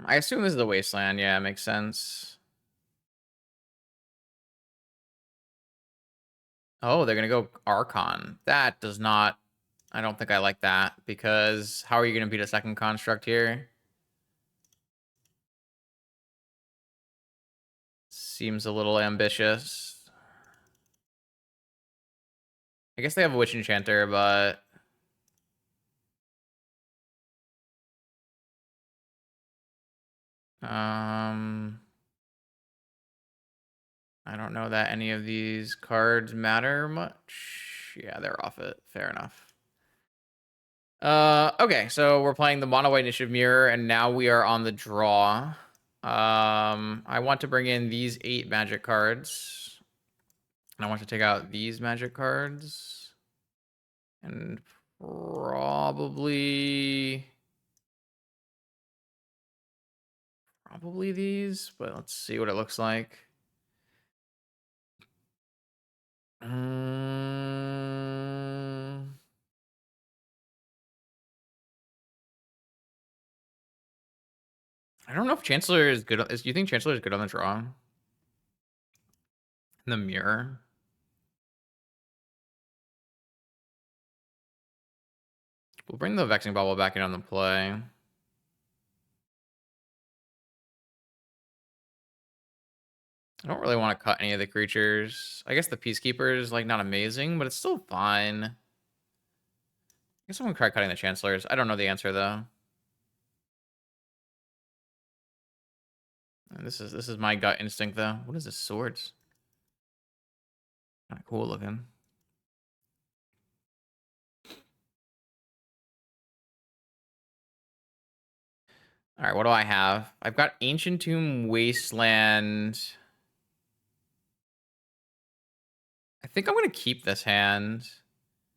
S1: I assume this is the wasteland. Yeah, it makes sense. Oh, they're going to go Archon. That does not... I don't think I like that, because how are you going to beat a second construct here? Seems a little ambitious. I guess they have a Witch Enchanter, but... I don't know that any of these cards matter much. Yeah, they're off it. Fair enough. Okay, so we're playing the mono white initiative mirror, and now we are on the draw. I want to bring in these 8 magic cards. And I want to take out these magic cards. And probably these, but let's see what it looks like. I don't know if Chancellor is good. Do you think Chancellor is good on the draw? In the mirror? We'll bring the Vexing Bubble back in on the play. I don't really want to cut any of the creatures. I guess the Peacekeeper is like not amazing, but it's still fine. I guess I'm gonna try cutting the Chancellors. I don't know the answer though. And this is my gut instinct though. What is this? Swords? Kind of cool looking. All right, what do I have? I've got Ancient Tomb, Wasteland. I think I'm gonna keep this hand.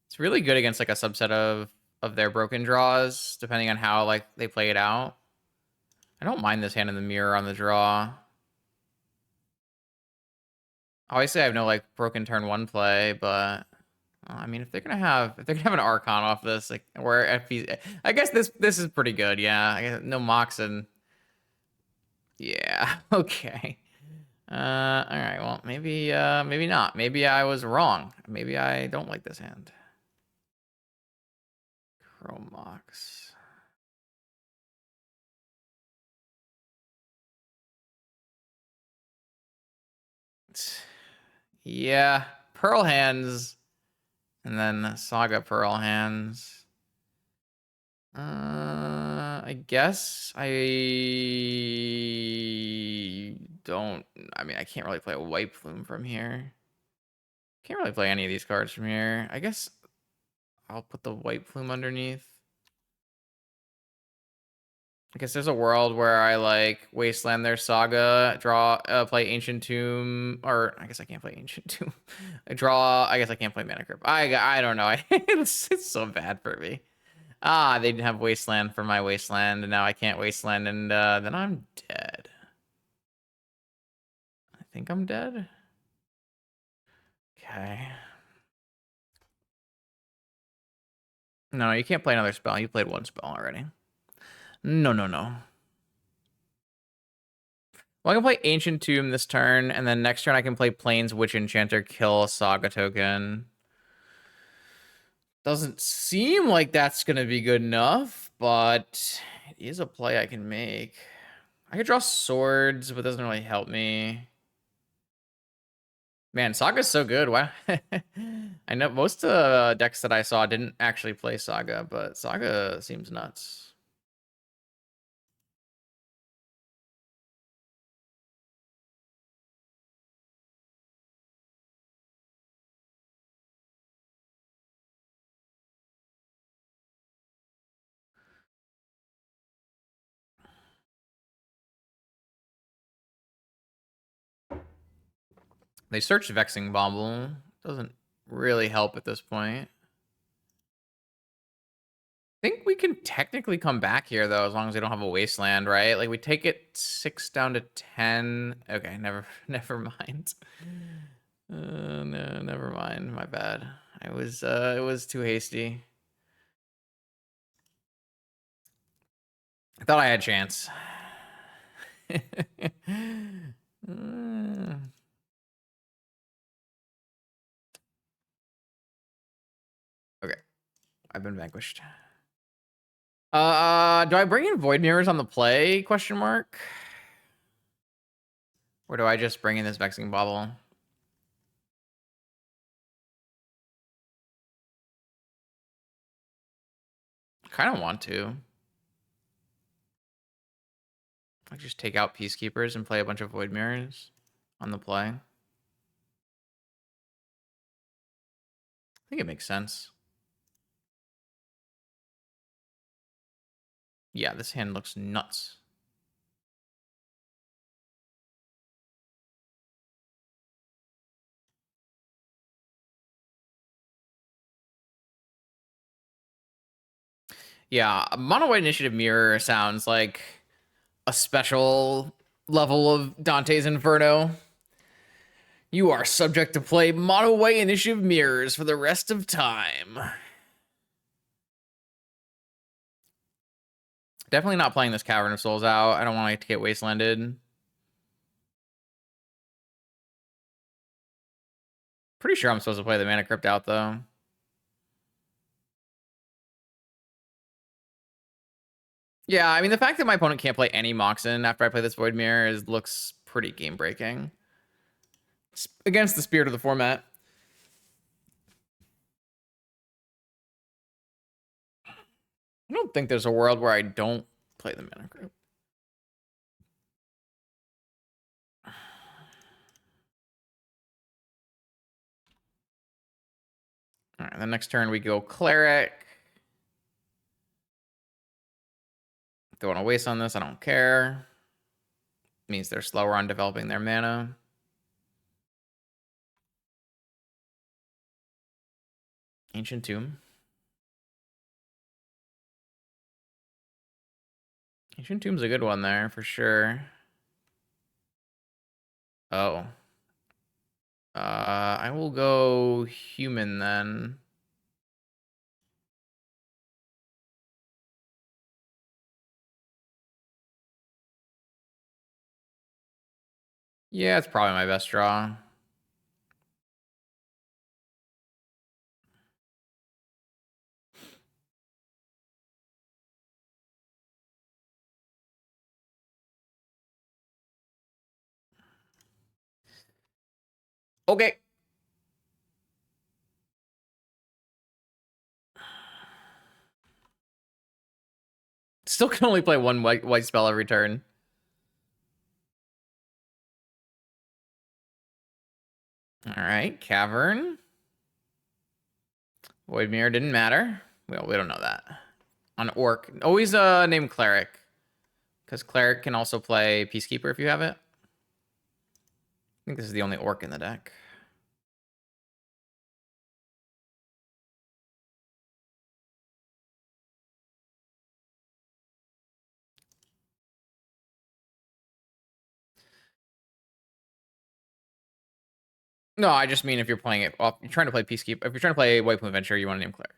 S1: It's really good against like a subset of their broken draws, depending on how like they play it out. I don't mind this hand in the mirror on the draw. Obviously, I have no like broken turn 1 play, but I mean, if they're gonna have an Archon off this, like where FP, I guess this is pretty good. Yeah, I guess no Moxen. Yeah. Okay. All right. Well, maybe not. Maybe I was wrong. Maybe I don't like this hand. Chromox. Yeah, Pearl Hands, and then Saga Pearl Hands. I guess I don't. I mean, I can't really play a White Plume from here. Can't really play any of these cards from here. I guess I'll put the White Plume underneath. I guess there's a world where I like Wasteland their Saga, play Ancient Tomb, or I guess I can't play Ancient Tomb. I guess I can't play Mana Crypt. I don't know. It's so bad for me. They didn't have Wasteland for my Wasteland, and now I can't Wasteland, and then I'm dead. I think I'm dead. Okay. No, you can't play another spell. You played one spell already. No. Well, I can play Ancient Tomb this turn, and then next turn I can play Plains Witch Enchanter, kill a Saga token. Doesn't seem like that's going to be good enough, but it is a play I can make. I could draw swords, but it doesn't really help me. Man, Saga's so good. Wow. I know most decks that I saw didn't actually play Saga, but Saga seems nuts. They searched Vexing Bauble. Doesn't really help at this point. I think we can technically come back here, though, as long as we don't have a Wasteland, right? Like, we take it 6 down to 10. Okay, never mind. No, never mind. My bad. It was too hasty. I thought I had a chance. Okay, I've been vanquished. Do I bring in Void Mirrors on the play? Question mark. Or do I just bring in this Vexing Bauble? Kind of want to. I just take out Peacekeepers and play a bunch of Void Mirrors on the play. I think it makes sense. Yeah, this hand looks nuts. Yeah, Mono White Initiative Mirror sounds like a special level of Dante's Inferno. You are subject to play Mono White Initiative Mirrors for the rest of time. Definitely not playing this Cavern of Souls out. I don't want it to get wastelanded. Pretty sure I'm supposed to play the Mana Crypt out, though. Yeah, I mean, the fact that my opponent can't play any Moxen after I play this Void Mirror looks pretty game-breaking. It's against the spirit of the format. I don't think there's a world where I don't play the Mana Crypt. All right, the next turn we go Cleric. If they want to waste on this, I don't care. Means they're slower on developing their mana. Ancient Tomb. Ancient Tomb's a good one there, for sure. Oh. I will go human then. Yeah, it's probably my best draw. Okay. Still can only play one white spell every turn. All right, Cavern. Void Mirror didn't matter. Well, we don't know that. On Orc, always name Cleric, because Cleric can also play Peacekeeper if you have it. I think this is the only Orc in the deck. No, I just mean if you're playing it, well, you're trying to play Peacekeeper. If you're trying to play White Plume Adventure, you want to name Cleric.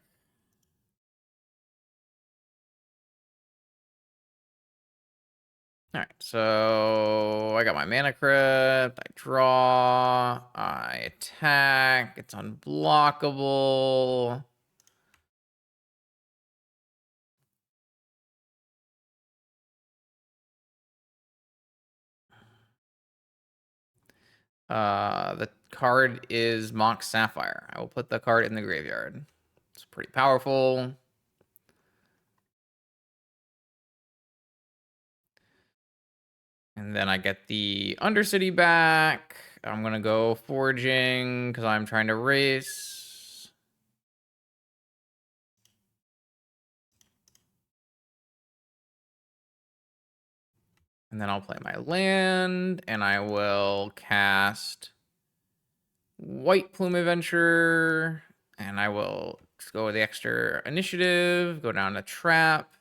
S1: All right, so I got my Mana Crypt. I draw. I attack. It's unblockable. The card is Mox Sapphire. I will put the card in the graveyard. It's pretty powerful. And then I get the Undercity back. I'm going to go foraging because I'm trying to race. And then I'll play my land, and I will cast White Plume Adventure, and I will just go with the extra initiative, go down to Trap.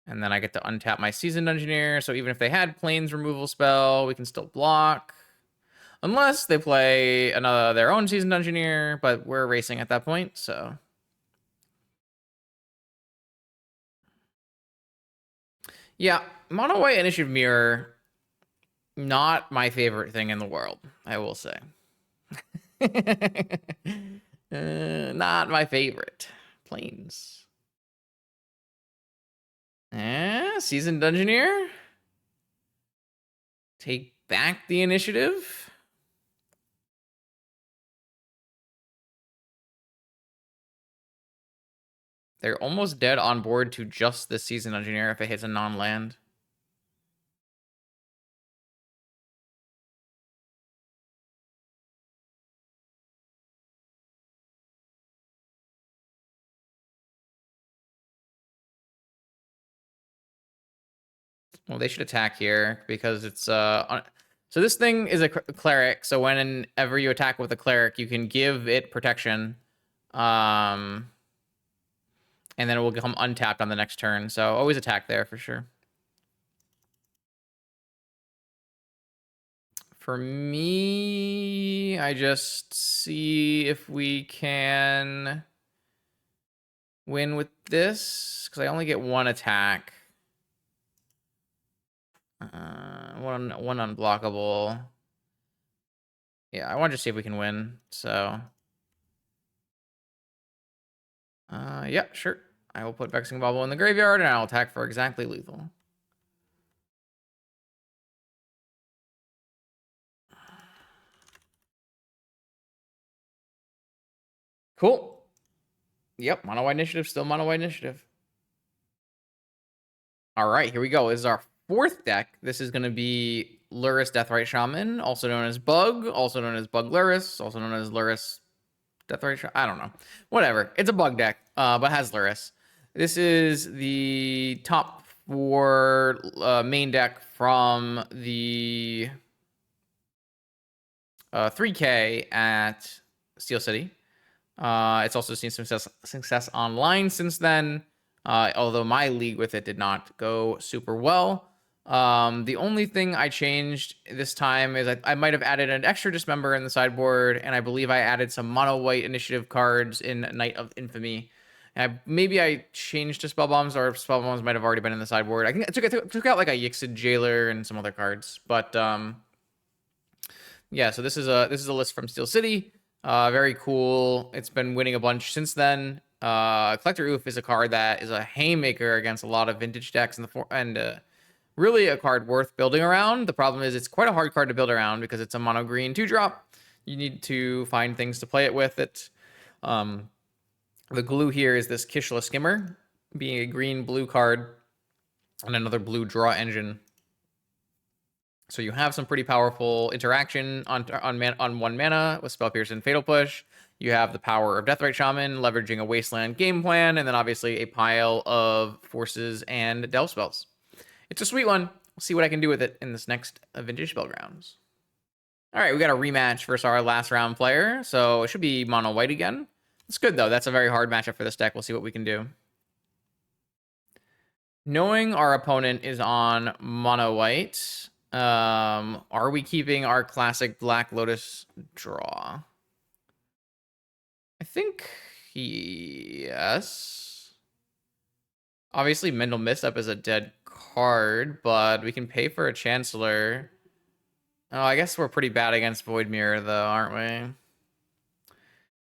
S1: And then I get to untap my Seasoned Engineer, so even if they had Plains removal spell, we can still block. Unless they play their own Seasoned Engineer, but we're racing at that point, so... Yeah, Mono White Initiative Mirror, not my favorite thing in the world, I will say. Not my favorite. Plains. Seasoned Engineer. Take back the initiative. They're almost dead on board to just the Seasoned Engineer if it hits a non-land. Well, they should attack here because it's so this thing is a cleric. So whenever you attack with a cleric, you can give it protection, and then it will become untapped on the next turn. So always attack there for sure. For me, I just see if we can win with this because I only get one attack. One unblockable. Yeah, I want to see if we can win. So, yeah, sure. I will put Vexing Bubble in the graveyard, and I'll attack for exactly lethal. Cool. Yep, Mono White Initiative, still Mono White Initiative. All right, here we go. This is our fourth deck. This is going to be Lurrus Deathrite Shaman, also known as Bug, also known as Bug Lurrus, also known as Lurrus Deathrite Shaman. I don't know. Whatever. It's a bug deck, but has Lurrus. This is the top 4 main deck from the 3K at Steel City. It's also seen some success online since then, although my league with it did not go super well. The only thing I changed this time is I might have added an extra Dismember in the sideboard, and I believe I added some mono white initiative cards in Night of Infamy. Maybe I changed to Spell Bombs, or Spell Bombs might have already been in the sideboard. I think I took out like a Yixid Jailer and some other cards, but yeah. So this is a list from Steel City. Very cool. It's been winning a bunch since then. Collector Oof is a card that is a haymaker against a lot of vintage decks in the really a card worth building around. The problem is it's quite a hard card to build around because it's a mono green 2-drop. You need to find things to play it with. The glue here is this Kishla Skimmer, being a green blue card and another blue draw engine. So you have some pretty powerful interaction on one mana with Spell Pierce and Fatal Push. You have the power of Deathrite Shaman, leveraging a Wasteland game plan, and then obviously a pile of forces and delve spells. It's a sweet one. We'll see what I can do with it in this next Vintage Spellgrounds. All right, we got a rematch versus our last round player, so it should be mono white again. It's good though. That's a very hard matchup for this deck. We'll see what we can do. Knowing our opponent is on mono white, are we keeping our classic Black Lotus draw? I think yes. Obviously, Mendel Misstep is a dead card, but we can pay for a Chancellor. Oh, I guess we're pretty bad against Void Mirror, though, aren't we?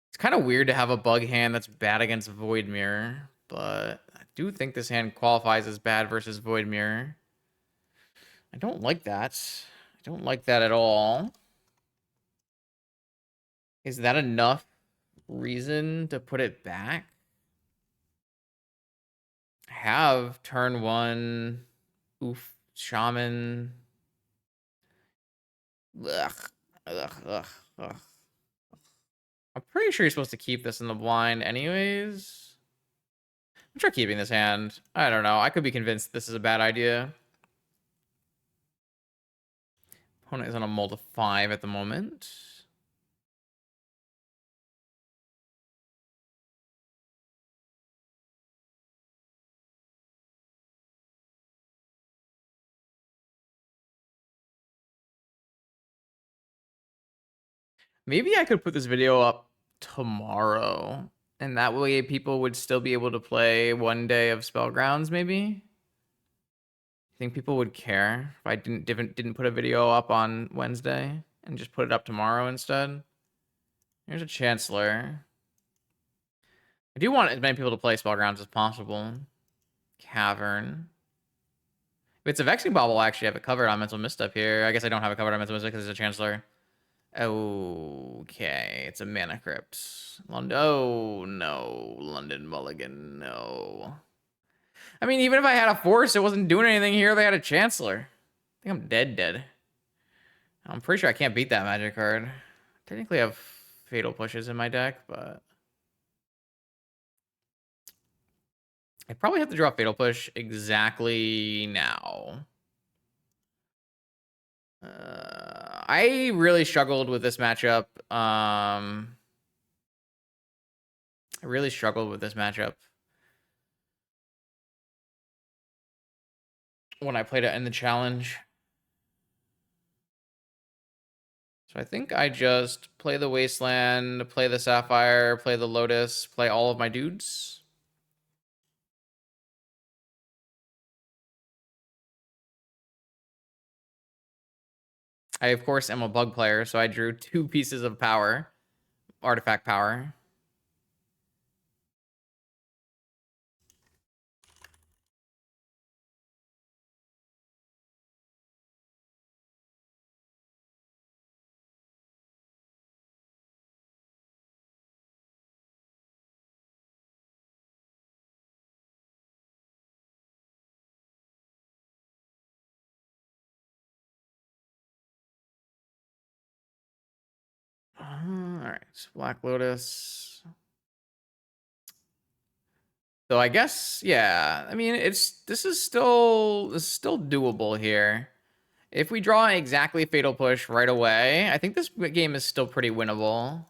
S1: It's kind of weird to have a bug hand that's bad against Void Mirror, but I do think this hand qualifies as bad versus Void Mirror. I don't like that. I don't like that at all. Is that enough reason to put it back? I have turn 1, Oof, Shaman. Ugh. I'm pretty sure you're supposed to keep this in the blind anyways. I'm sure keeping this hand. I don't know. I could be convinced this is a bad idea. Opponent is on a mold of 5 at the moment. Maybe I could put this video up tomorrow, and that way people would still be able to play one day of Spellgrounds, maybe? I think people would care if I didn't put a video up on Wednesday and just put it up tomorrow instead. Here's a Chancellor. I do want as many people to play Spellgrounds as possible. Cavern. If it's a Vexing Bauble, I actually have it covered on Mental Misstep here. I guess I don't have it covered on Mental Misstep because it's a Chancellor. Okay, it's a Mana Crypt. Oh, no. London Mulligan, no. I mean, even if I had a Force, it wasn't doing anything here. They had a Chancellor. I think I'm dead. I'm pretty sure I can't beat that Magic card. Technically, I have Fatal Pushes in my deck, but I probably have to draw Fatal Push exactly now. I really struggled with this matchup. I really struggled with this matchup when I played it in the challenge. So I think I just play the Wasteland, play the Sapphire, play the Lotus, play all of my dudes. I, of course, am a bug player, so I drew 2 pieces of power, artifact power. All right, Black Lotus. So I guess, yeah. I mean, this is still doable here. If we draw exactly Fatal Push right away, I think this game is still pretty winnable.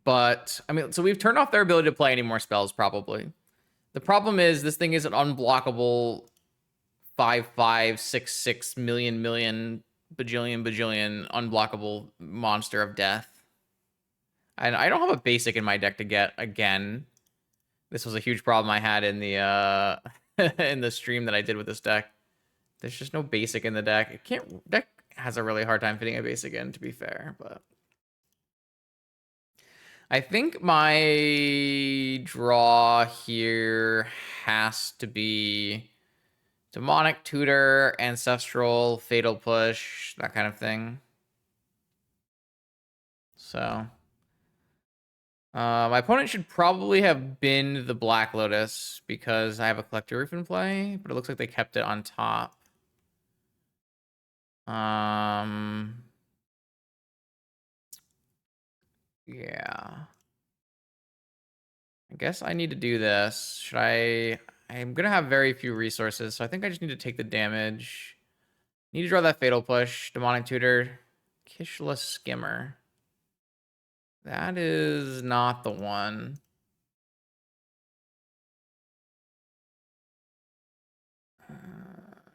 S1: But I mean, so we've turned off their ability to play any more spells, probably. The problem is this thing is an unblockable 5,566 million bajillion unblockable monster of death. And I don't have a basic in my deck to get again. This was a huge problem I had in the in the stream that I did with this deck. There's just no basic in the deck. It can't deck has a really hard time fitting a basic in, to be fair, but I think my draw here has to be Demonic Tutor, Ancestral, Fatal Push, that kind of thing. So, my opponent should probably have been the Black Lotus because I have a Collector Roof in play, but it looks like they kept it on top. Yeah. I guess I need to do this. Should I? I'm gonna have very few resources, so I think I just need to take the damage. Need to draw that Fatal Push, Demonic Tutor, Kishless Skimmer. That is not the one.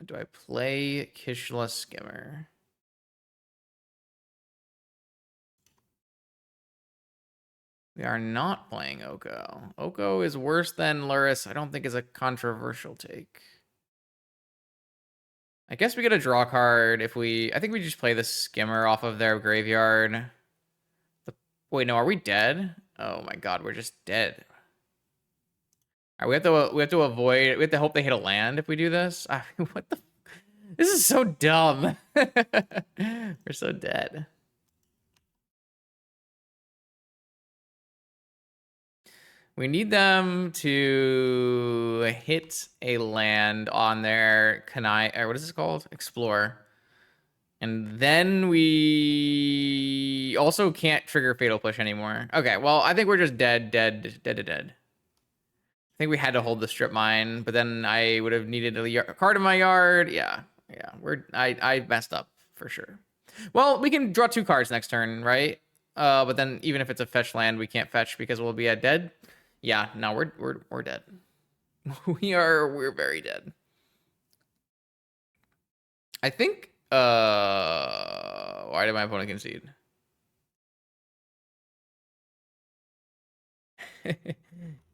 S1: Do I play Kishless Skimmer? We are not playing Oko. Oko is worse than Luris. I don't think is a controversial take. I guess we get a draw card if we... I think we just play the Skimmer off of their graveyard. Wait, no, are we dead? Oh my god, we're just dead. All right, we have to avoid... We have to hope they hit a land if we do this. I mean, what the... This is so dumb. We're so dead. We need them to hit a land on their or what is this called? Explore. And then we also can't trigger Fatal Push anymore. Okay, well, I think we're just dead. I think we had to hold the Strip Mine, but then I would have needed a card in my yard. Yeah, I messed up for sure. Well, we can draw 2 cards next turn, right? But then even if it's a fetch land, we can't fetch because we'll be at dead. Yeah, no, we're dead. We're very dead. I think why did my opponent concede?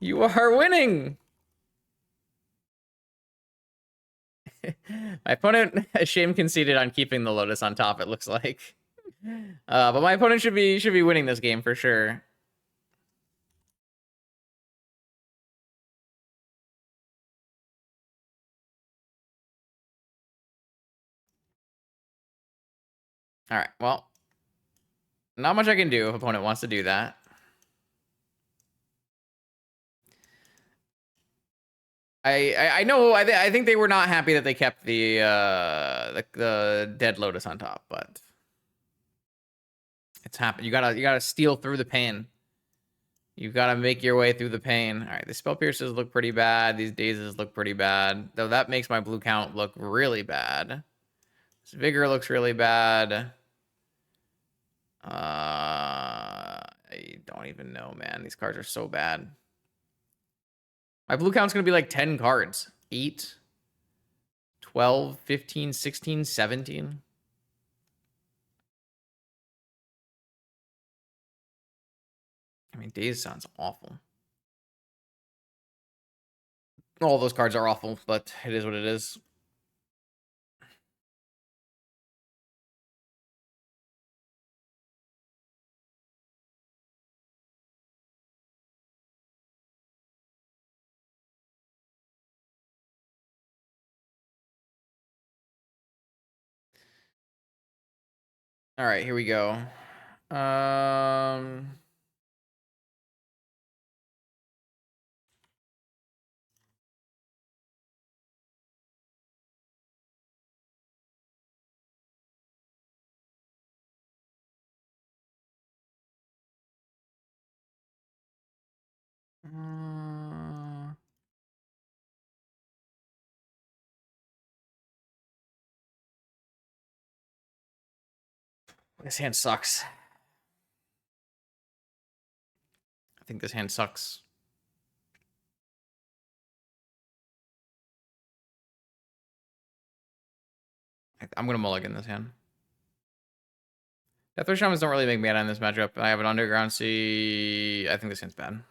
S1: You are winning. My opponent shame conceded on keeping the Lotus on top, it looks like. But my opponent should be winning this game for sure. All right, well, not much I can do if opponent wants to do that. I know. I think they were not happy that they kept the dead Lotus on top, but it's happened. You gotta steal through the pain. You gotta make your way through the pain. All right, the Spell Pierces look pretty bad. These Dazes look pretty bad. Though that makes my blue count look really bad. This Vigor looks really bad. I don't even know, man. These cards are so bad. My blue count's gonna be like 10 cards. 8, 12, 15, 16, 17. I mean, Daze sounds awful. All those cards are awful, but it is what it is. All right, here we go. This hand sucks. think this hand sucks. I'm gonna mulligan this hand. Deathray Shamans don't really make mana in this matchup. I have an Underground Sea. I think this hand's bad.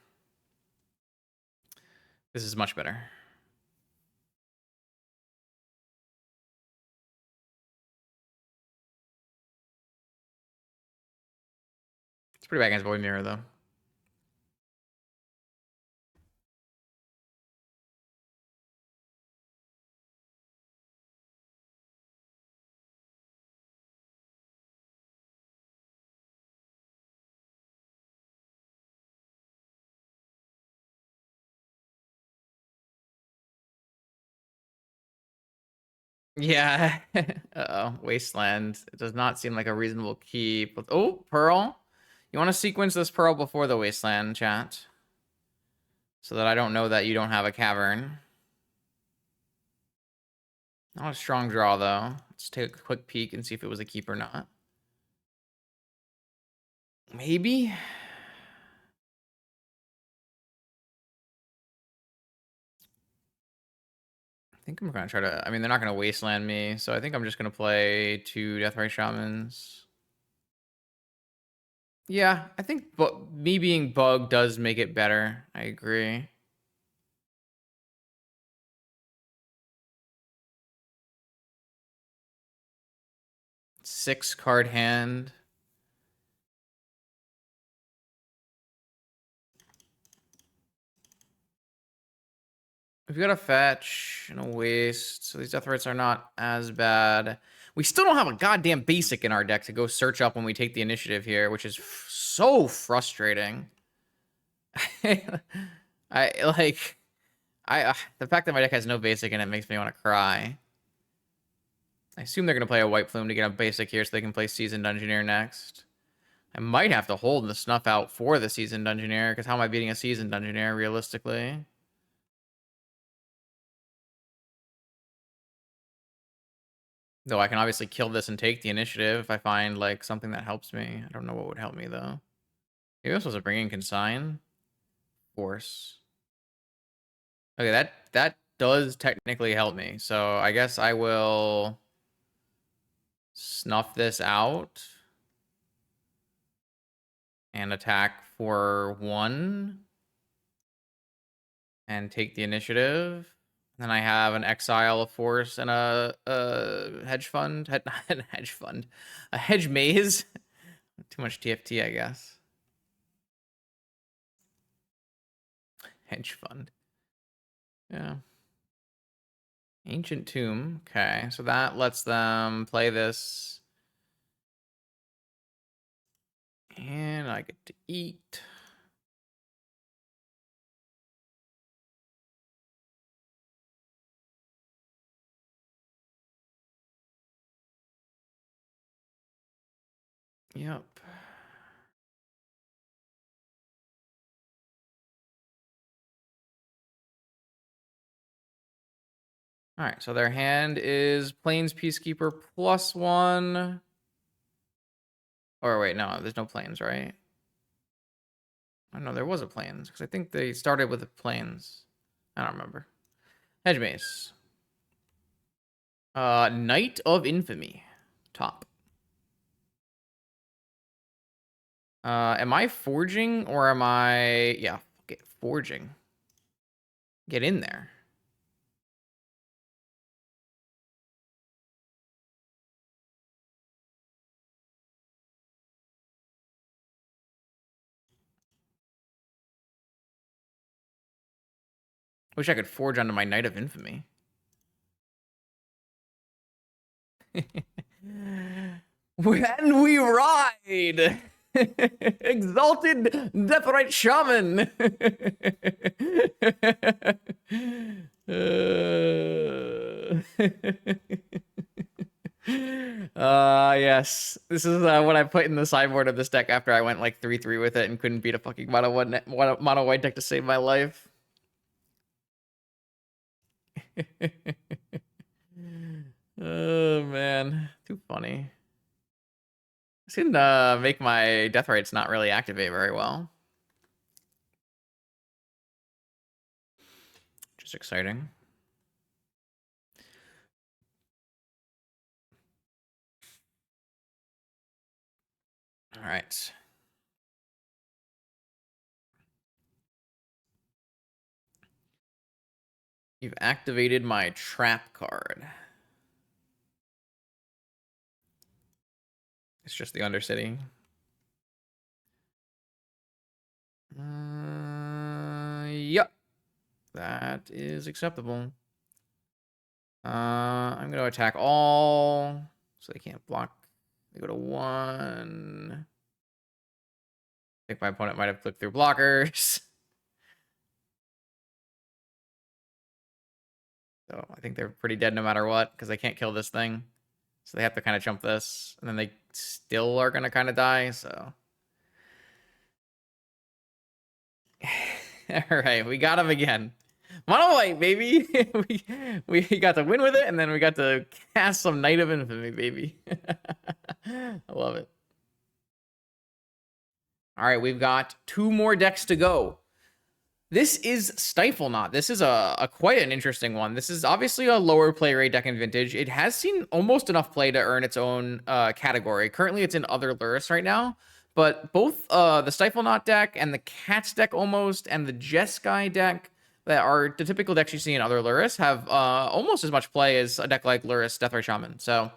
S1: This is much better. It's pretty bad against Void Mirror, though. Yeah. Uh-oh. Wasteland. It does not seem like a reasonable keep. Oh, Pearl. You want to sequence this Pearl before the Wasteland, chat? So that I don't know that you don't have a cavern. Not a strong draw, though. Let's take a quick peek and see if it was a keep or not. Maybe? I think I'm going to try to... I mean, they're not going to Wasteland me, so I think I'm just going to play 2 Deathray Shamans. Yeah, I think me being bugged does make it better. I agree. Six card hand. We've got a fetch and a waste, so these death threats are not as bad. We still don't have a goddamn basic in our deck to go search up when we take the initiative here, which is so frustrating. The fact that my deck has no basic in it makes me want to cry. I assume they're going to play a White Plume to get a basic here so they can play Seasoned Dungeoneer next. I might have to hold the Snuff out for the Seasoned Dungeoneer, because how am I beating a Seasoned Dungeoneer, realistically? Though I can obviously kill this and take the initiative if I find, like, something that helps me. I don't know what would help me, though. Maybe I'm supposed to bring in Consign? Force. Okay, that does technically help me. So I guess I will snuff this out and attack for 1 and take the initiative. Then I have an Exile, a Force, and a hedge fund. Not a hedge fund. A hedge maze. Too much TFT, I guess. Hedge fund. Yeah. Ancient Tomb. Okay, so that lets them play this. And I get to eat. Yep. All right, so their hand is Plains Peacekeeper +1. Or wait, no, there's no Plains, right? I know there was a Plains, because I think they started with the Plains. I don't remember. Hedge Mace. Knight of Infamy. Top. Am I forging or am I... Yeah, get forging. Get in there. Wish I could forge onto my Knight of Infamy. When we ride! Exalted Deathrite Shaman! Yes. This is what I put in the sideboard of this deck after I went like 3-3 with it and couldn't beat a fucking mono white deck to save my life. Oh man, too funny. This can make my death rates not really activate very well. is exciting. All right. You've activated my trap card. It's just the Undercity. Yep. That is acceptable. I'm going to attack all, so they can't block. They go to 1. I think my opponent might have clicked through blockers. So I think they're pretty dead no matter what, because they can't kill this thing. So they have to kind of jump this, and then they still are going to kind of die, so. All right, we got him again. Mono white, baby. we got to win with it, and then we got to cast some Knight of Infamy, baby. I love it. All right, we've got 2 more decks to go. This is Stiflenought. This is a quite an interesting one. This is obviously a lower play rate deck in Vintage. It has seen almost enough play to earn its own category. Currently, it's in Other Lurrus right now. But both the Stiflenought deck and the Cats deck almost and the Jeskai deck that are the typical decks you see in Other Lurrus have almost as much play as a deck like Lurrus Deathray Shaman. So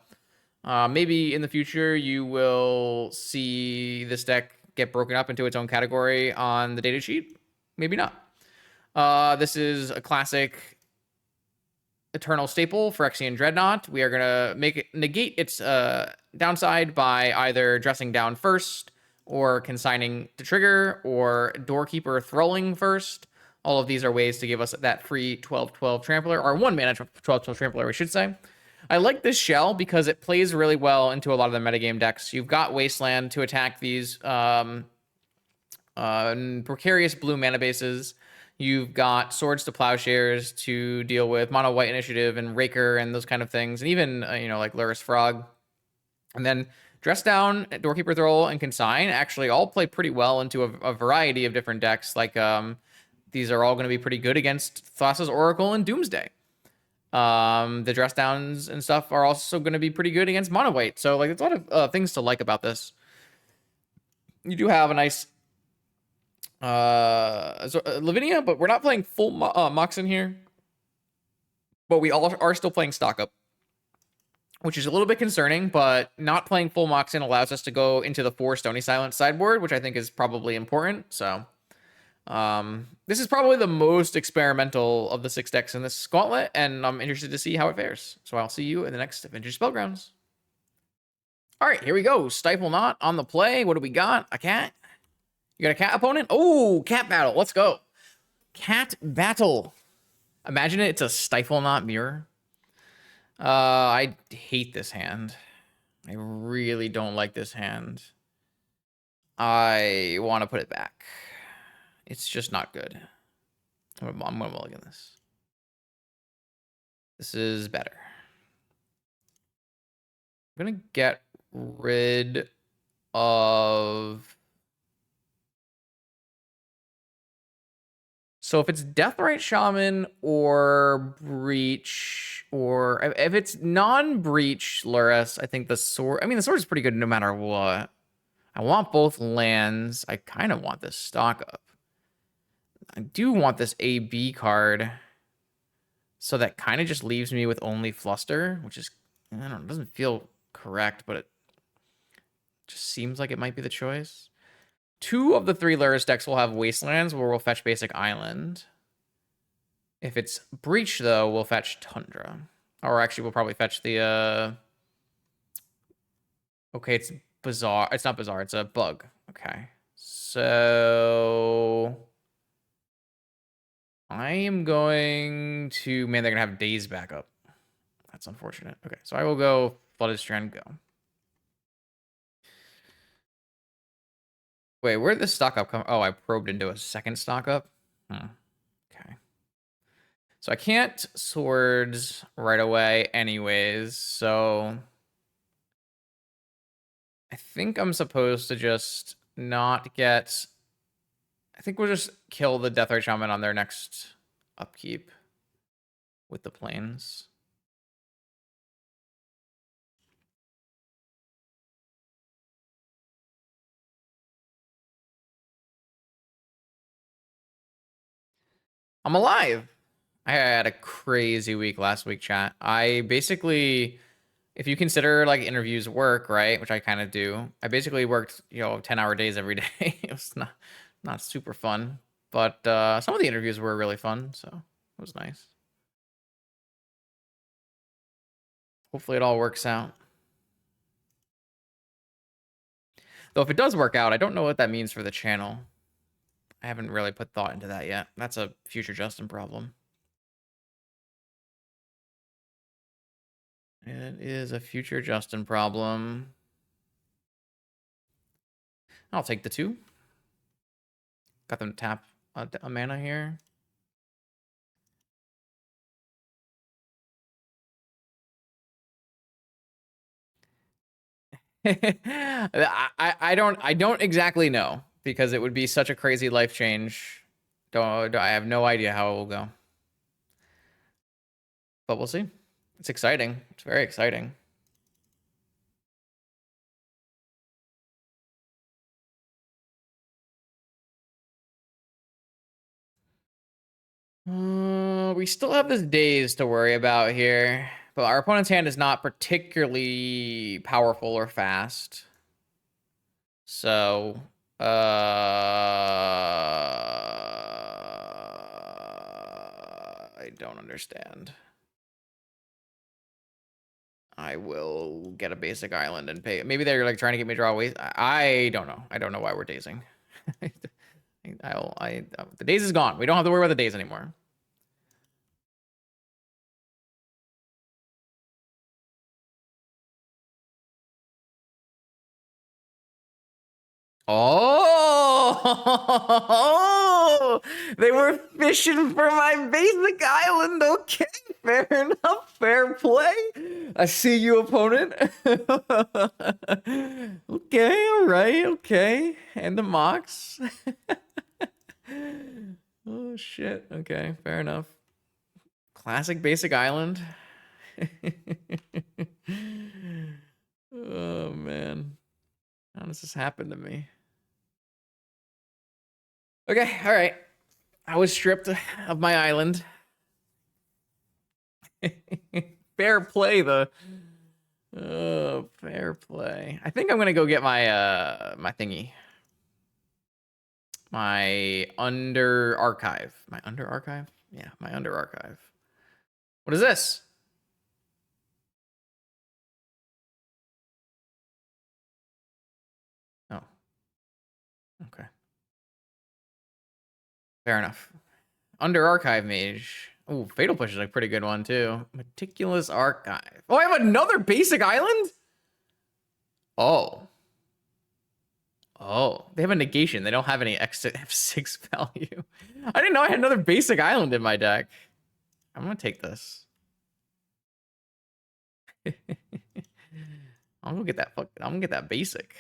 S1: maybe in the future you will see this deck get broken up into its own category on the data sheet. Maybe not. This is a classic Eternal staple for Phyrexian Dreadnought. We are going to negate its downside by either dressing down first, or consigning to trigger, or Doorkeeper thralling first. All of these are ways to give us that free 12/12 Trampler, or 1 mana 12/12 Trampler, we should say. I like this shell because it plays really well into a lot of the metagame decks. You've got Wasteland to attack these precarious blue mana bases. You've got Swords to Plowshares to deal with Mono White Initiative and Raker and those kind of things, and even like Lurrus Frog. And then Dress Down, Doorkeeper Thrall, and Consign actually all play pretty well into a variety of different decks. Like these are all going to be pretty good against Thassa's Oracle and Doomsday. The Dress Downs and stuff are also going to be pretty good against Mono White. So like there's a lot of things to like about this. You do have a nice Lavinia, but we're not playing full Moxen here. But we all are still playing stock up, which is a little bit concerning, but not playing full Moxen allows us to go into the 4 Stony Silence sideboard, which I think is probably important. So this is probably the most experimental of the 6 decks in this Gauntlet, and I'm interested to see how it fares. So I'll see you in the next Vintage Spellgrounds. All right, here we go. Stiflenought on the play. What do we got? A cat? You got a cat opponent? Oh, cat battle. Let's go. Cat battle. Imagine it's a Stiflenought mirror. I hate this hand. I really don't like this hand. I want to put it back. It's just not good. I'm going to mulligan this. This is better. I'm going to get rid of... So if it's Deathrite Shaman or Breach, or if it's non-Breach Lurrus, I think the sword... I mean, the sword is pretty good no matter what. I want both lands. I kind of want this stock up. I do want this AB card. So that kind of just leaves me with only Fluster, which is... I don't know, it doesn't feel correct, but it just seems like it might be the choice. 2 of the 3 Lurrus decks will have Wastelands where we'll fetch basic Island. If it's Breach, though, we'll fetch Tundra. Or actually, we'll probably fetch the... Okay, it's Bizarre. It's not Bizarre, it's a Bug. Okay. So... I am going to... Man, they're going to have Daze back up. That's unfortunate. Okay, so I will go Flooded Strand, go. Wait, where did this stock up come? Oh, I probed into a second stock up. Okay. So I can't swords right away anyways, so I think I'm supposed to just not get... I think we'll just kill the Deathrite Shaman on their next upkeep. with the planes. I'm alive. I had a crazy week last week, chat. I basically, if you consider like interviews work, right, which I kind of do, I basically worked, 10-hour days every day. It was not super fun, but some of the interviews were really fun, so it was nice. Hopefully it all works out. Though if it does work out, I don't know what that means for the channel. I haven't really put thought into that yet. That's a future Justin problem. It is a future Justin problem. I'll take the 2. Got them to tap a mana here. I don't exactly know, because it would be such a crazy life change. I have no idea how it will go. But we'll see. It's exciting. It's very exciting. We still have this daze to worry about here, but our opponent's hand is not particularly powerful or fast. So, I don't understand. I will get a basic island and pay. Maybe they're like trying to get me to draw away. I don't know. I don't know why we're dazing. The daze is gone. We don't have to worry about the daze anymore. Oh, they were fishing for my basic island. Okay, fair enough. Fair play. I see you, opponent. Okay, all right, okay. And the Mox. Oh, shit. Okay, fair enough. Classic basic island. Oh, man. How does this happen to me? Okay, all right. I was stripped of my island. Fair play, fair play. I think I'm gonna go get my my thingy. My under archive. My under archive? Yeah, my under archive. What is this? Oh. Okay. Fair enough. Under archive mage. Oh, fatal push is a pretty good one too. Meticulous archive. Oh, I have another basic island? Oh. Oh, they have a negation. They don't have any F6 value. I didn't know I had another basic island in my deck. I'm gonna take this. I'm gonna get that I'm gonna get that basic.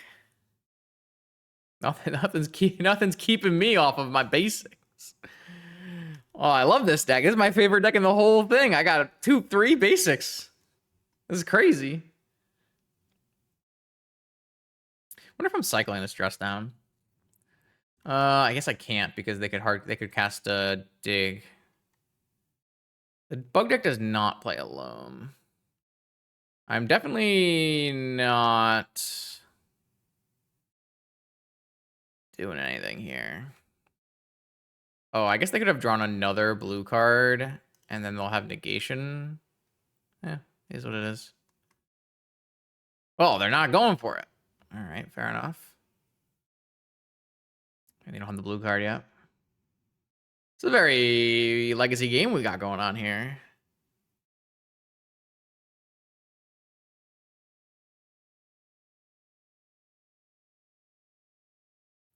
S1: Nothing's keeping me off of my basics. Oh, I love this deck. This is my favorite deck in the whole thing. I got 3 basics. This is crazy. Wonder if I'm cycling this dress down. I guess I can't, because they could cast a dig. The bug deck does not play alone. I'm definitely not doing anything here. Oh, I guess they could have drawn another blue card, and then they'll have negation. Yeah, is what it is. Oh, they're not going for it. All right, fair enough. And they don't have the blue card yet. It's a very legacy game we got going on here.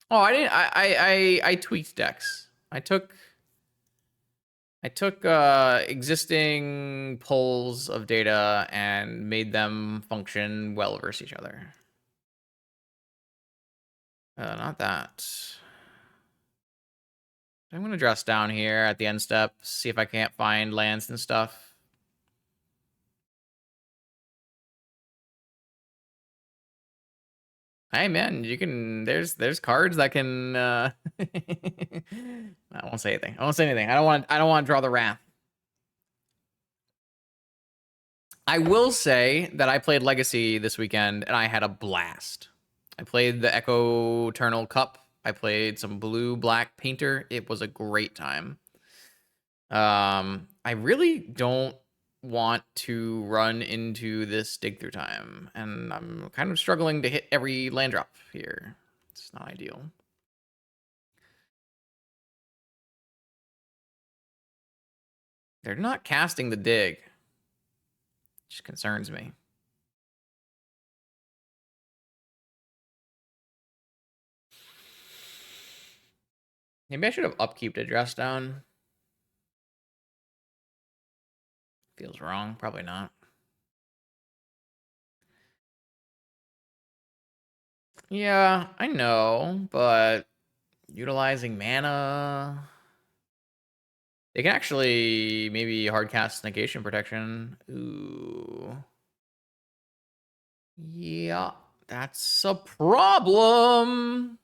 S1: Oh, I didn't. I tweaked decks. I took existing pulls of data and made them function well versus each other. Not that. I'm gonna dress down here at the end step, see if I can't find lands and stuff. Hey man, you can. There's cards that can. I won't say anything. I won't say anything. I don't want to draw the wrath. I will say that I played Legacy this weekend and I had a blast. I played the Echo Eternal Cup. I played some blue black painter. It was a great time. I really don't want to run into this dig through time, and I'm kind of struggling to hit every land drop here. It's not ideal. They're not casting the dig. Which concerns me. Maybe I should have upkeeped a dress down. Feels wrong. Probably not. Yeah, I know, but utilizing mana. They can actually maybe hard cast negation protection. Ooh. Yeah, that's a problem.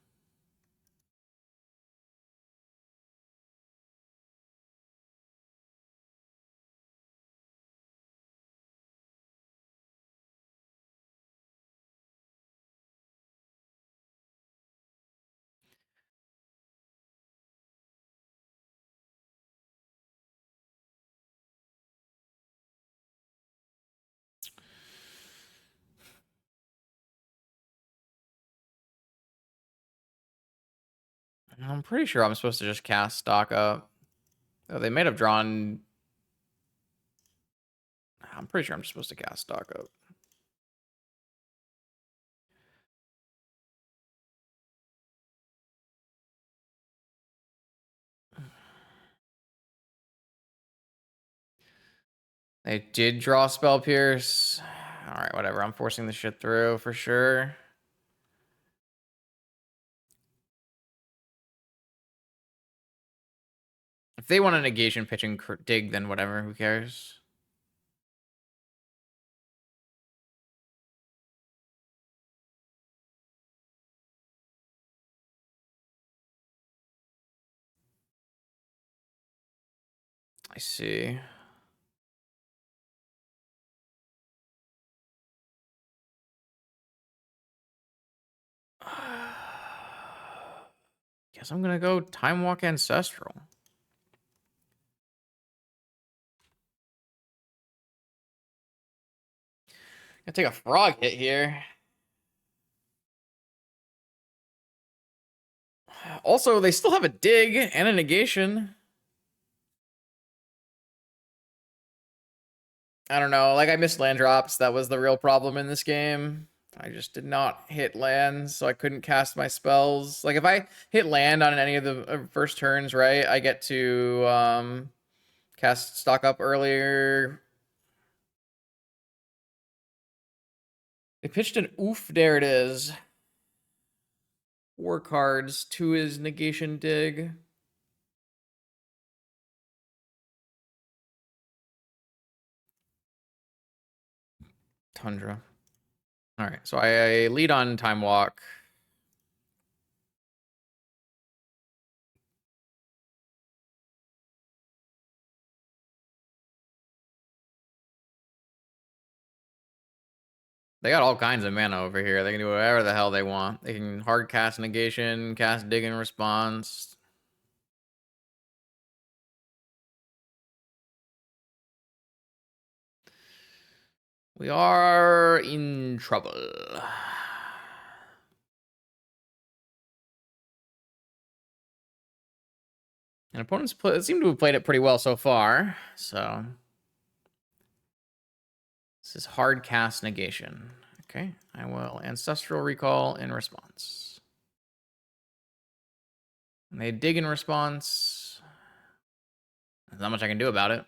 S1: I'm pretty sure I'm supposed to just cast stock up. Oh, they might have drawn. I'm pretty sure I'm just supposed to cast stock up. They did draw Spell Pierce. All right, whatever. I'm forcing this shit through for sure. If they want a negation pitching dig, then whatever. Who cares? I see. Guess I'm gonna go Time Walk Ancestral. Gonna take a frog hit here. Also, they still have a dig and a negation. I don't know. Like, I missed land drops. That was the real problem in this game. I just did not hit lands, so I couldn't cast my spells. Like, if I hit land on any of the first turns, right, I get to cast stock up earlier. They pitched an oof. There it is. 4 cards. 2 is negation dig. Tundra. All right, so I lead on Time Walk. They got all kinds of mana over here. They can do whatever the hell they want. They can hard cast negation, cast dig in response. We are in trouble. And opponents seem to have played it pretty well so far. So this is hard cast negation. Okay, I will Ancestral Recall in response. And they dig in response. There's not much I can do about it.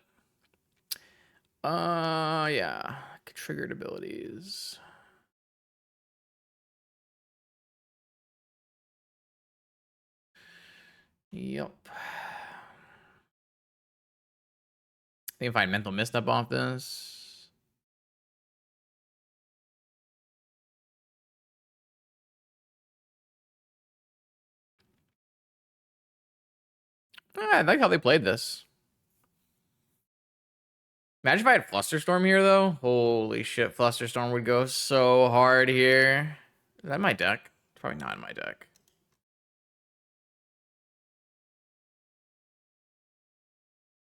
S1: Yeah. Triggered abilities. Yep. They can find mental misstep off this. I like how they played this. Imagine if I had Flusterstorm here, though. Holy shit, Flusterstorm would go so hard here. Is that in my deck? It's probably not in my deck.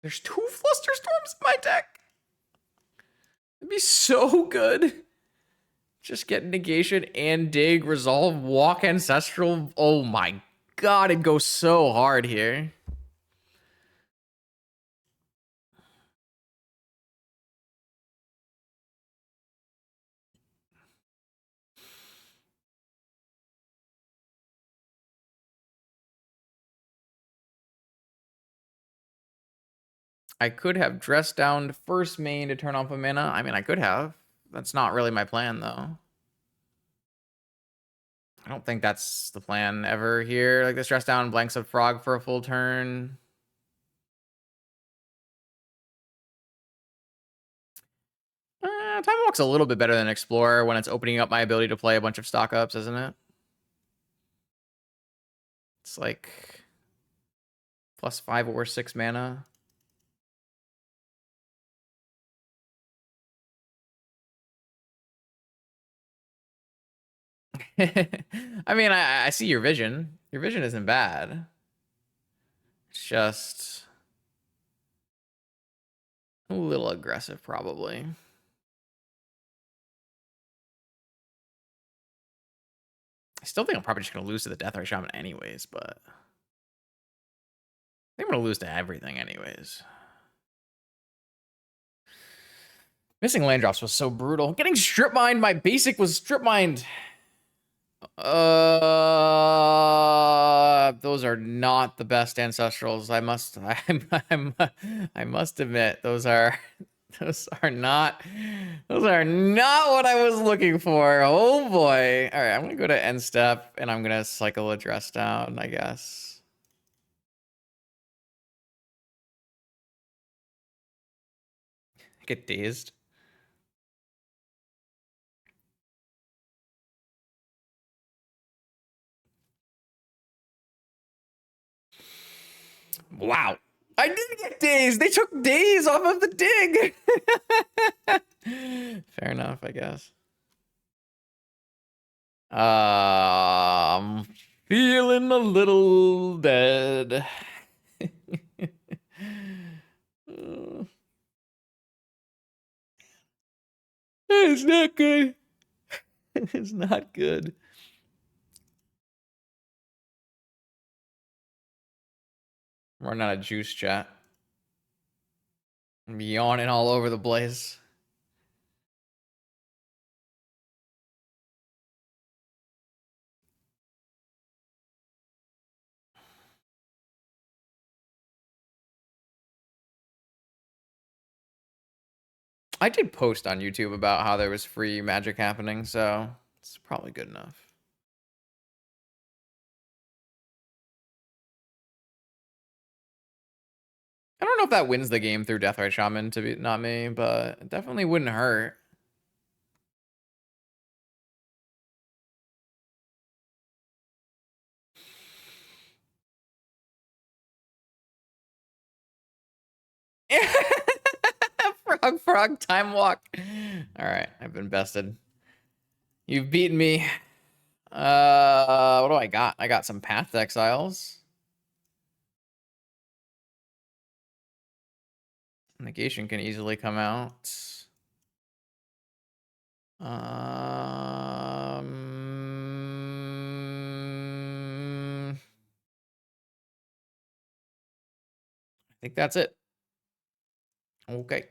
S1: There's 2 Flusterstorms in my deck. It'd be so good. Just get Negation and Dig, Resolve, Walk Ancestral. Oh my god, it'd go so hard here. I could have dressed down first main to turn off a mana. I mean, I could have. That's not really my plan, though. I don't think that's the plan ever here. Like this dress down blanks of Frog for a full turn. Time Walk's a little bit better than Explorer when it's opening up my ability to play a bunch of stock ups, isn't it? It's like +5 or 6 mana. I mean, I see your vision. Your vision isn't bad. It's just a little aggressive, probably. I still think I'm probably just going to lose to the Deathray Shaman anyways, but I think I'm going to lose to everything anyways. Missing land drops was so brutal. Getting strip mined, my basic was strip mined. Those are not the best ancestrals. I must admit, those are not what I was looking for. Oh boy. All right, I'm gonna go to end step and I'm gonna cycle a dress down, I guess. Get dazed. Wow. I did get dazed. They took days off of the dig. Fair enough, I guess. I'm feeling a little dead. It's not good. It's not good. Running out of juice, chat. I'm yawning all over the place. I did post on YouTube about how there was free magic happening, so it's probably good enough. I don't know if that wins the game through Deathray Shaman, to be not me, but it definitely wouldn't hurt. Frog, time walk. All right, I've been bested. You've beaten me. What do I got? I got some Path Exiles. Negation can easily come out. I think that's it. Okay.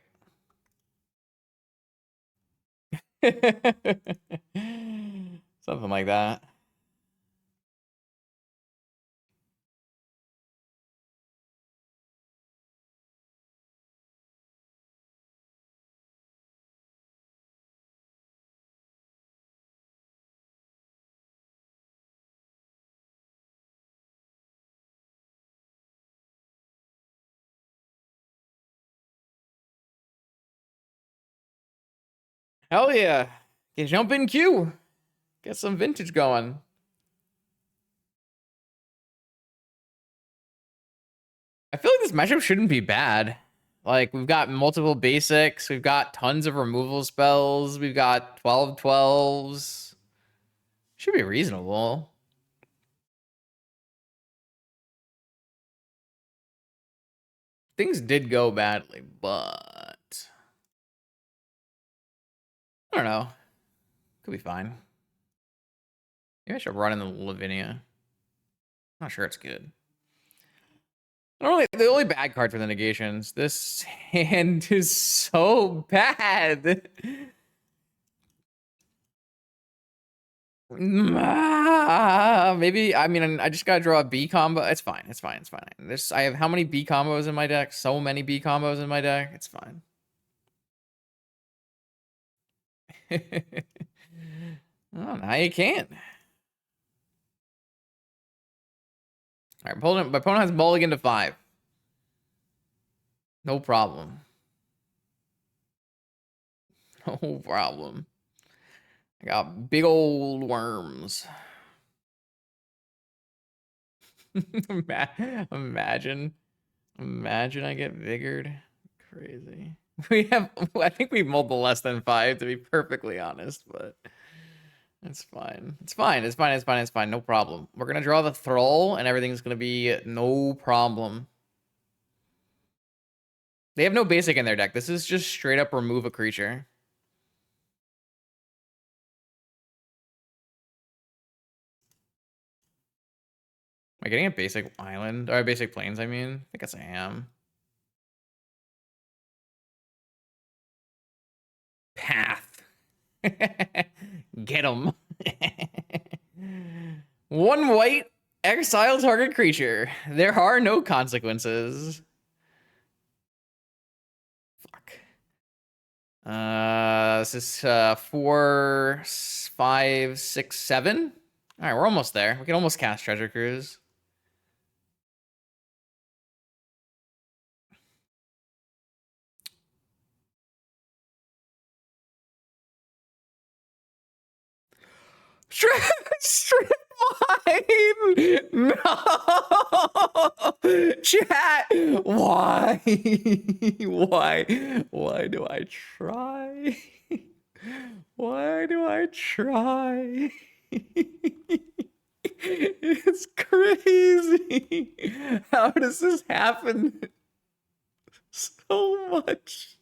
S1: Something like that. Hell yeah. Get jump in queue. Get some vintage going. I feel like this matchup shouldn't be bad. Like, we've got multiple basics. We've got tons of removal spells. We've got 12/12s. Should be reasonable. Things did go badly, but I don't know. Could be fine. Maybe I should run in the Lavinia. Not sure it's good. The only bad card for the negations. This hand is so bad. Maybe, I mean, I just gotta draw a B combo. It's fine. It's fine. It's fine. I have how many B combos in my deck? So many B combos in my deck. It's fine. Oh, now you can't. All right, my opponent has mulligan to 5. No problem. No problem. I got big old worms. Imagine I get vigored. Crazy. I think we mulled the less than 5 to be perfectly honest, but it's fine. It's fine. It's fine. It's fine. It's fine. No problem. We're gonna draw the Thrall and everything's gonna be no problem. They have no basic in their deck. This is just straight up remove a creature. Am I getting a basic island? Or a basic plains, I mean? I guess I am. Path. Get him. 1 white, exile target creature. There are no consequences. Fuck. This is 4, 5, 6, 7. All right, we're almost there. We can almost cast Treasure Cruise. Strip mine! No! Chat! Why? Why do I try? Why do I try? It's crazy. How does this happen so much?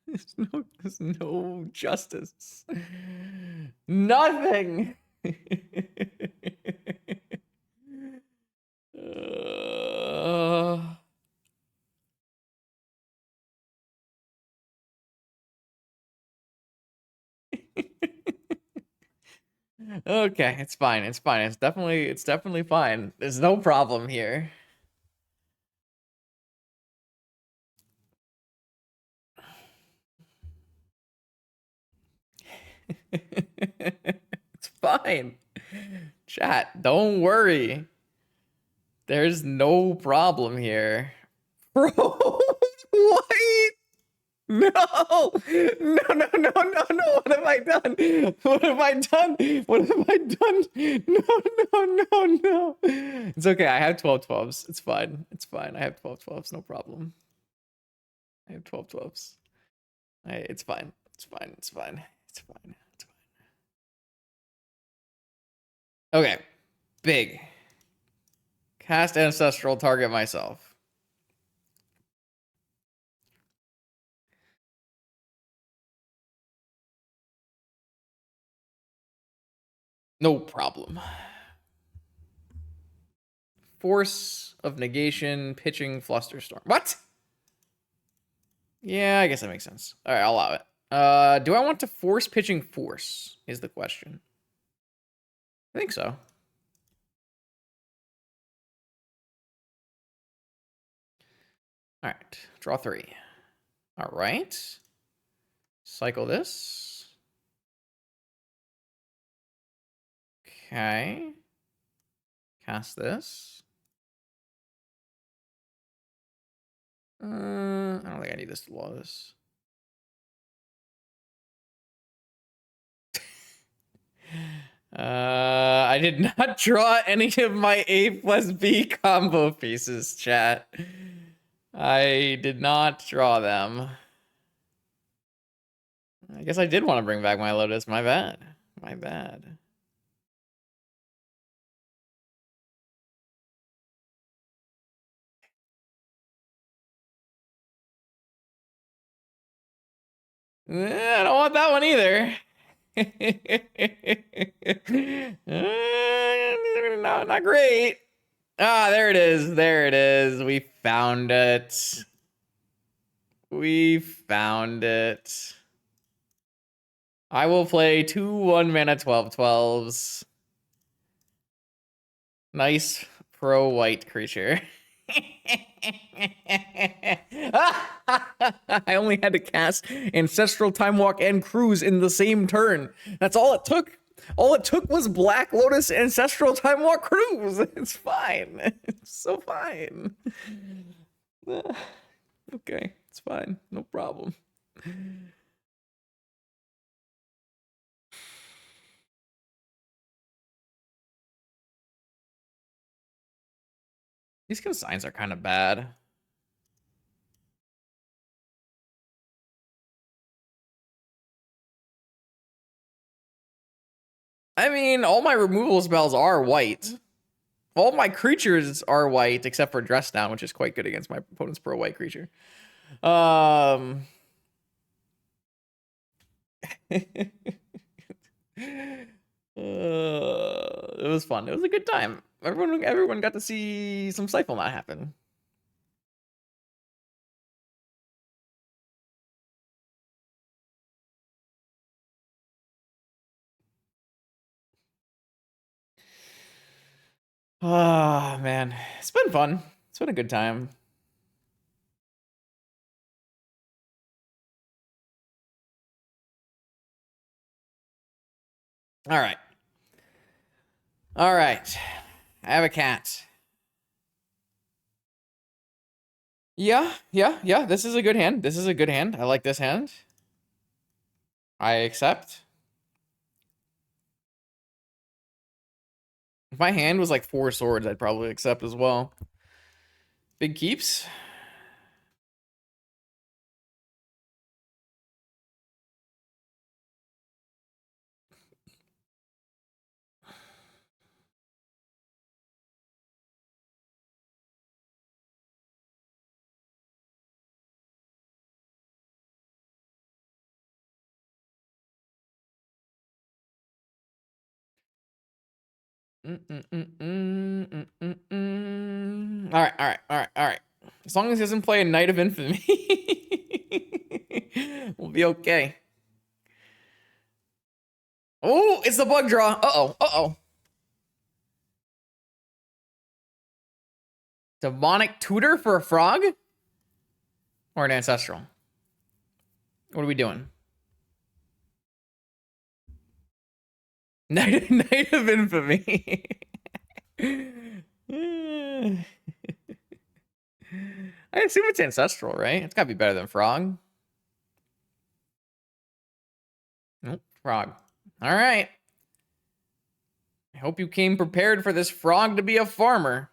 S1: There's no justice. Nothing. Okay, it's fine. It's fine. It's definitely fine. There's no problem here. It's fine. Chat, don't worry. There's no problem here. Bro, wait. No. No, no, no, no, no. What have I done? What have I done? What have I done? No, no, no, no. It's okay. I have 12/12s. It's fine. It's fine. I have 12/12s. No problem. I have 12/12s. It's fine. It's fine. It's fine. It's fine. It's fine. Okay. Big. Cast Ancestral, target myself. No problem. Force of negation, pitching, flusterstorm. What? Yeah, I guess that makes sense. All right, I'll allow it. Do I want to force pitching force is the question. I think so. All right, draw 3. All right. Cycle this. Okay. Cast this. I don't think I need this to law this. I did not draw any of my A+B combo pieces, chat. I did not draw them. I guess I did want to bring back my Lotus. My bad. My bad. I don't want that one either. No, not great. Ah, there it is. There it is. We found it. We found it. I will play 2 1-mana 12/12s. Nice pro white creature. I only had to cast Ancestral Time Walk and Cruise in the same turn. That's all it took. All it took was Black Lotus, Ancestral Time Walk, Cruise. It's fine. It's so fine. Okay, it's fine. No problem. These consigns are kind of bad. I mean, all my removal spells are white. All my creatures are white, except for Dress Down, which is quite good against my opponent's pro-white creature. It was fun. It was a good time. Everyone got to see some Stiflenought happen. Ah, man. It's been fun. It's been a good time. All right. All right. I have a cat. Yeah. This is a good hand. This is a good hand. I like this hand. I accept. If my hand was like 4 swords, I'd probably accept as well. Big keeps. All right. As long as he doesn't play a Knight of Infamy, we'll be okay. Oh, it's the bug draw. Uh-oh. Demonic Tutor for a frog? Or an Ancestral? What are we doing? Knight of Infamy. I assume it's Ancestral, right? It's gotta be better than Frog. Nope, Frog. All right. I hope you came prepared for this frog to be a farmer.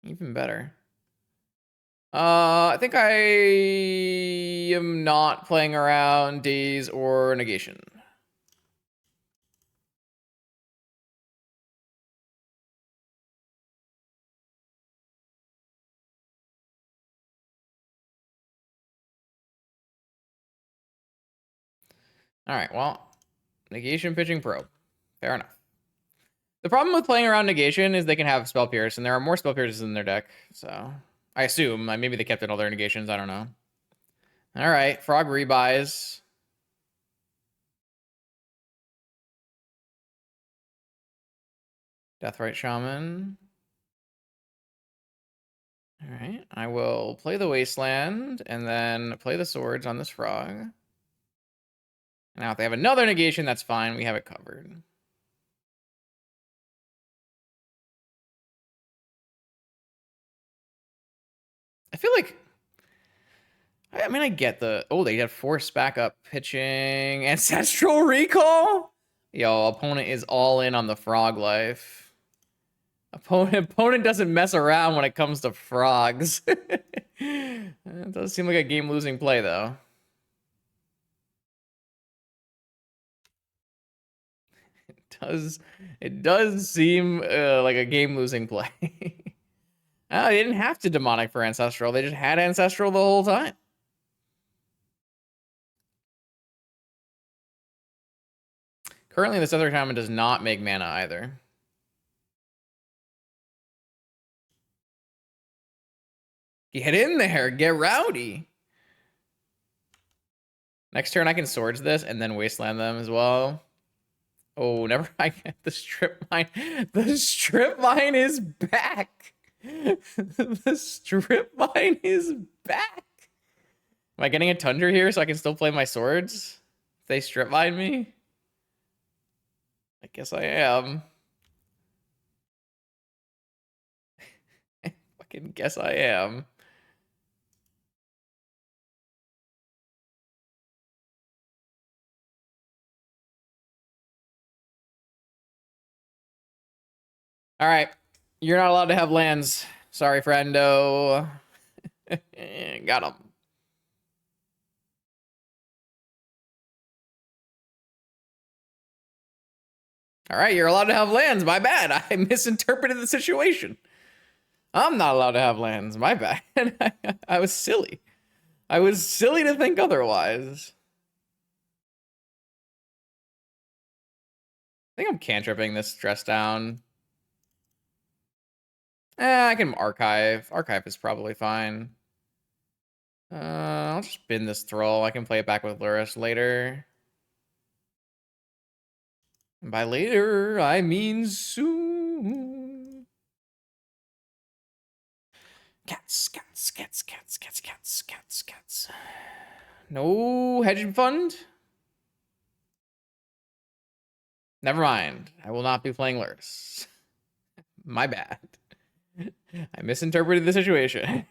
S1: Even better. I think I am not playing around Daze or Negation. All right, well, Negation pitching probe. Fair enough. The problem with playing around Negation is they can have Spell Pierce, and there are more Spell Pierces in their deck, so I assume. Maybe they kept in all their negations, I don't know. All right, Frog rebuys. Deathrite Shaman. All right, I will play the Wasteland, and then play the Swords on this Frog. Now, if they have another negation, that's fine. We have it covered. I feel like... I mean, I get the... Oh, they have Force backup pitching. Ancestral Recall? Yo, opponent is all in on the frog life. Opponent doesn't mess around when it comes to frogs. It does seem like a game-losing play, though. It does seem like a game-losing play. Oh, they didn't have to demonic for ancestral. They just had ancestral the whole time. Currently, this other tournament does not make mana either. Get in there. Get rowdy. Next turn, I can Swords this and then Wasteland them as well. Oh, never mind. The strip mine. The strip mine is back. The strip mine is back. Am I getting a Tundra here so I can still play my swords? If they strip mine me? I guess I am. I fucking guess I am. All right. You're not allowed to have lands. Sorry, friendo. Got him. All right, you're allowed to have lands. My bad. I misinterpreted the situation. I'm not allowed to have lands. My bad. I was silly. I was silly to think otherwise. I think I'm cantripping this stress down. I can archive. Archive is probably fine. I'll just bin this Thrall. I can play it back with Luris later. And by later, I mean soon. Cats. No hedge fund? Never mind. I will not be playing Luris. My bad. I misinterpreted the situation.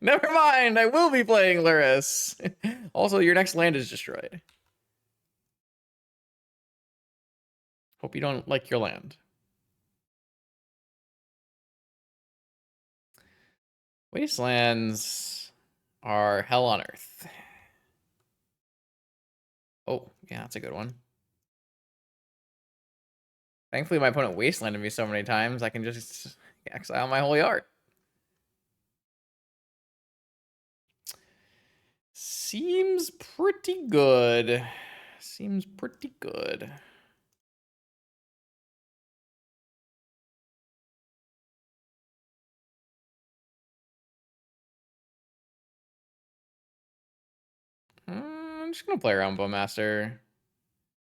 S1: Never mind. I will be playing Luris. Also, your next land is destroyed. Hope you don't like your land. Wastelands are hell on earth. Oh, yeah, that's a good one. Thankfully, my opponent wastelanded me so many times, I can just exile my Holy Art. Seems pretty good. Seems pretty good. I'm just gonna play around Bowmaster.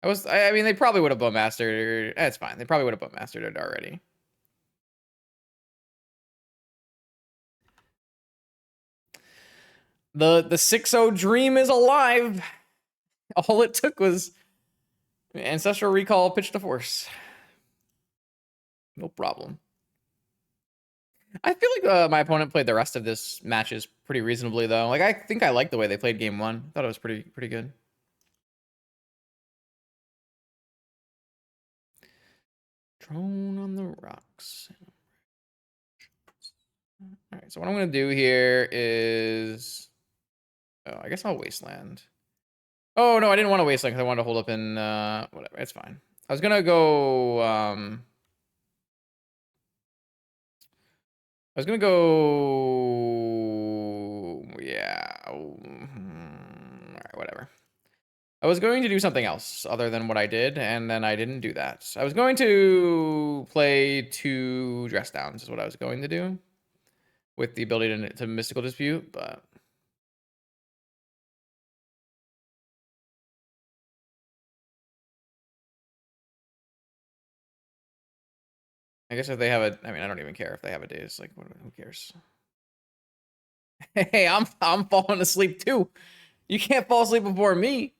S1: I mean, they probably would have Bowmastered. It's fine. They probably would have Bowmastered it already. The 6-0 dream is alive. All it took was Ancestral Recall, Pitch to Force. No problem. I feel like my opponent played the rest of this matches pretty reasonably, though. Like, I think I liked the way they played game one. Thought it was pretty good. Drone on the rocks. All right, so what I'm going to do here is... Oh, I guess I'll Wasteland. Oh, no, I didn't want to Wasteland because I wanted to hold up in... whatever, it's fine. I was going to go... I was going to go... Yeah. All right, whatever. I was going to do something else other than what I did, and then I didn't do that. I was going to play 2 Dress Downs is what I was going to do. With the ability to Mystical Dispute, but... I guess if they have a... I mean, I don't even care if they have a Daze. Like, who cares? Hey, I'm falling asleep too. You can't fall asleep before me.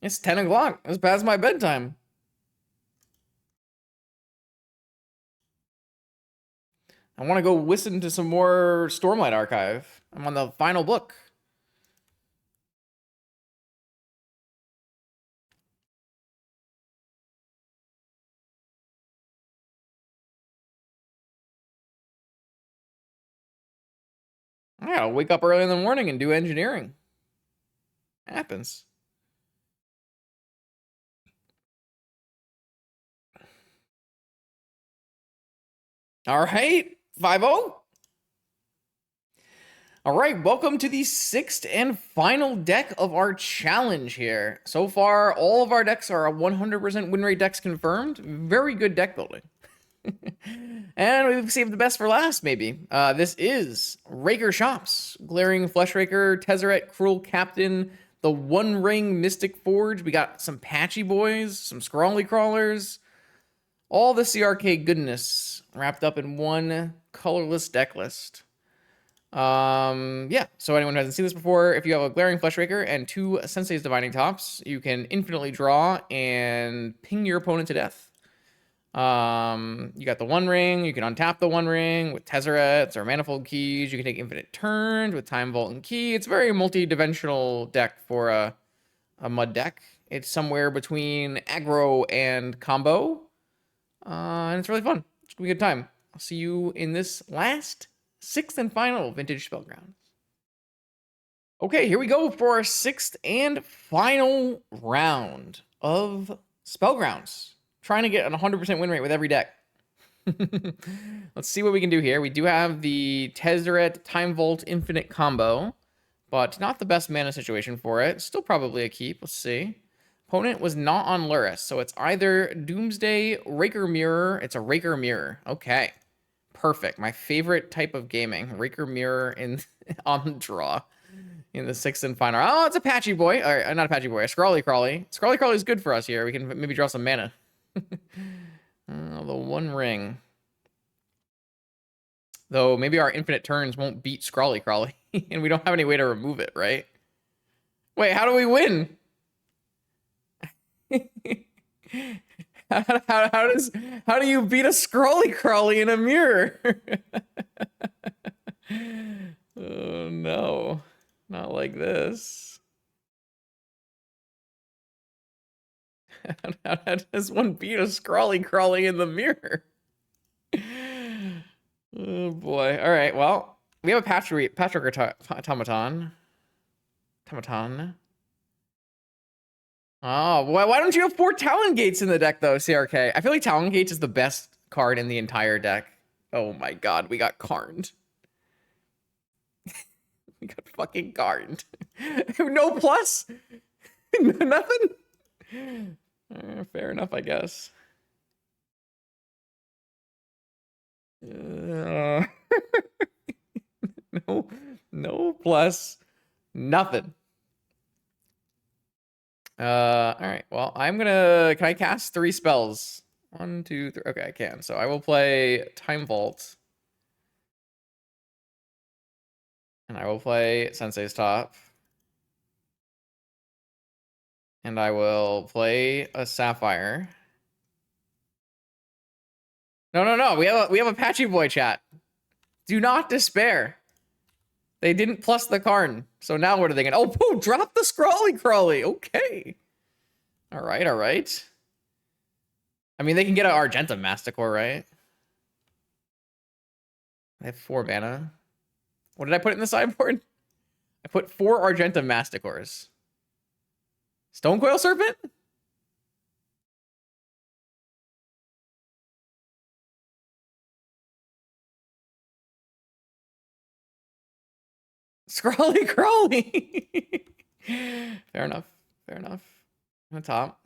S1: It's 10 o'clock. It's past my bedtime. I want to go listen to some more Stormlight Archive. I'm on the final book. I gotta wake up early in the morning and do engineering. Happens. All right, 5-0. All right, welcome to the 6th and final deck of our challenge here. So far, all of our decks are a 100% win rate decks confirmed. Very good deck building. And we've saved the best for last, maybe. This is Raker Shops, Glaring Flesh Raker, Tezzeret, Cruel Captain, the One Ring Mystic Forge. We got some Patchy Boys, some Scrawly Crawlers, all the CRK goodness wrapped up in one colorless deck list. Yeah, so anyone who hasn't seen this before, if you have a Glaring Flesh Raker and 2 Sensei's Divining Tops, you can infinitely draw and ping your opponent to death. You got the One Ring, you can untap the One Ring with Tezzerets or Manifold Keys, you can take infinite turns with Time Vault and Key. It's a very multi-dimensional deck for a mud deck. It's somewhere between aggro and combo, and it's really fun. It's gonna be a good time. I'll see you in this last 6th and final Vintage Spellgrounds. Okay, here we go for our 6th and final round of Spellgrounds. Trying to get a 100% win rate with every deck. Let's see what we can do here. We do have the Tezzeret Time Vault Infinite combo, but not the best mana situation for it. Still probably a keep. Let's see. Opponent was not on Luris, so it's either Doomsday, Raker Mirror. It's a Raker Mirror. Okay. Perfect. My favorite type of gaming. Raker Mirror in on the draw in the 6th and final. Oh, it's a Patchy Boy. Or not a Patchy Boy, a Scrawly Crawly. Scrawly Crawly is good for us here. We can maybe draw some mana. The One Ring. Though maybe our infinite turns won't beat Scrawly Crawly. And we don't have any way to remove it, right? Wait, how do we win? How do you beat a Scrawly Crawly in a mirror? Oh no, not like this. How does one beat a Scrawly Crawly in the mirror? Oh boy. All right, well, we have a Patrick Automaton. Oh, why don't you have 4 Talon Gates in the deck, though, CRK? I feel like Talon Gates is the best card in the entire deck. Oh my god, we got Karned. We got fucking Karned. No plus? Nothing? Fair enough, I guess. No plus. Nothing. All right. Well, can I cast 3 spells? 1, 2, 3. Okay, I can. So I will play Time Vault. And I will play Sensei's Top. And I will play a Sapphire. No. We have a Patchy Boy chat. Do not despair. They didn't plus the Karn. So now what are they gonna... Oh, poo! Drop the Scrawly Crawly! Okay. Alright. I mean, they can get an Argentum Masticore, right? I have 4 mana. What did I put in the sideboard? I put 4 Argentum Masticores. Stonecoil Serpent? Scrawly Crawly! Fair enough. On the top.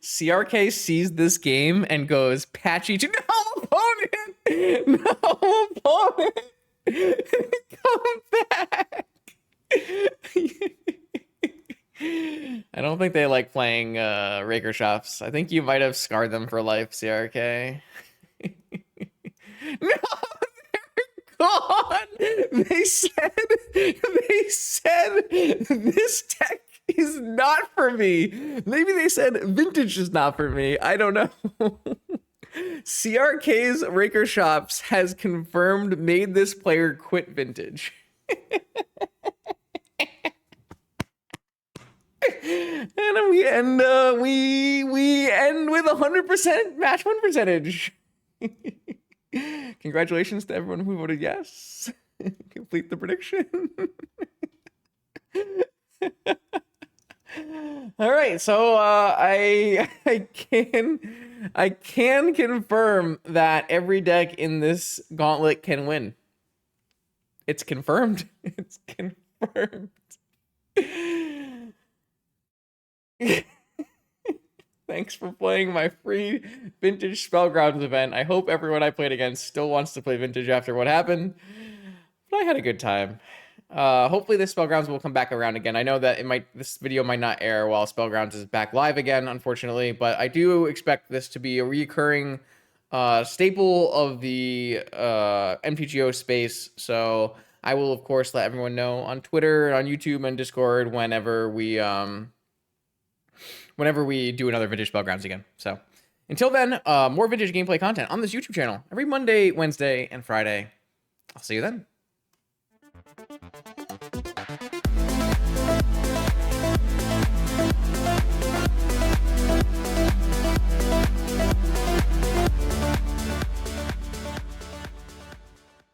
S1: CRK sees this game and goes, Patchy to no opponent! No opponent! Come back! I don't think they like playing Raker Shops. I think you might have scarred them for life, CRK. No, they're gone! They said this deck is not for me. Maybe they said vintage is not for me. I don't know. CRK's Raker Shops has confirmed made this player quit vintage. And we end with 100% match win percentage. Congratulations to everyone who voted yes. Complete the prediction. All right, so I can confirm that every deck in this gauntlet can win. It's confirmed. It's confirmed. Thanks for playing my free Vintage Spellgrounds event. I hope everyone I played against still wants to play Vintage after what happened. But I had a good time. Hopefully this Spellgrounds will come back around again. I know that this video might not air while Spellgrounds is back live again, unfortunately, but I do expect this to be a recurring staple of the MTGO space. So I will, of course, let everyone know on Twitter, on YouTube, and Discord whenever we do another Vintage Spellgrounds again. So until then, more Vintage gameplay content on this YouTube channel every Monday, Wednesday, and Friday. I'll see you then.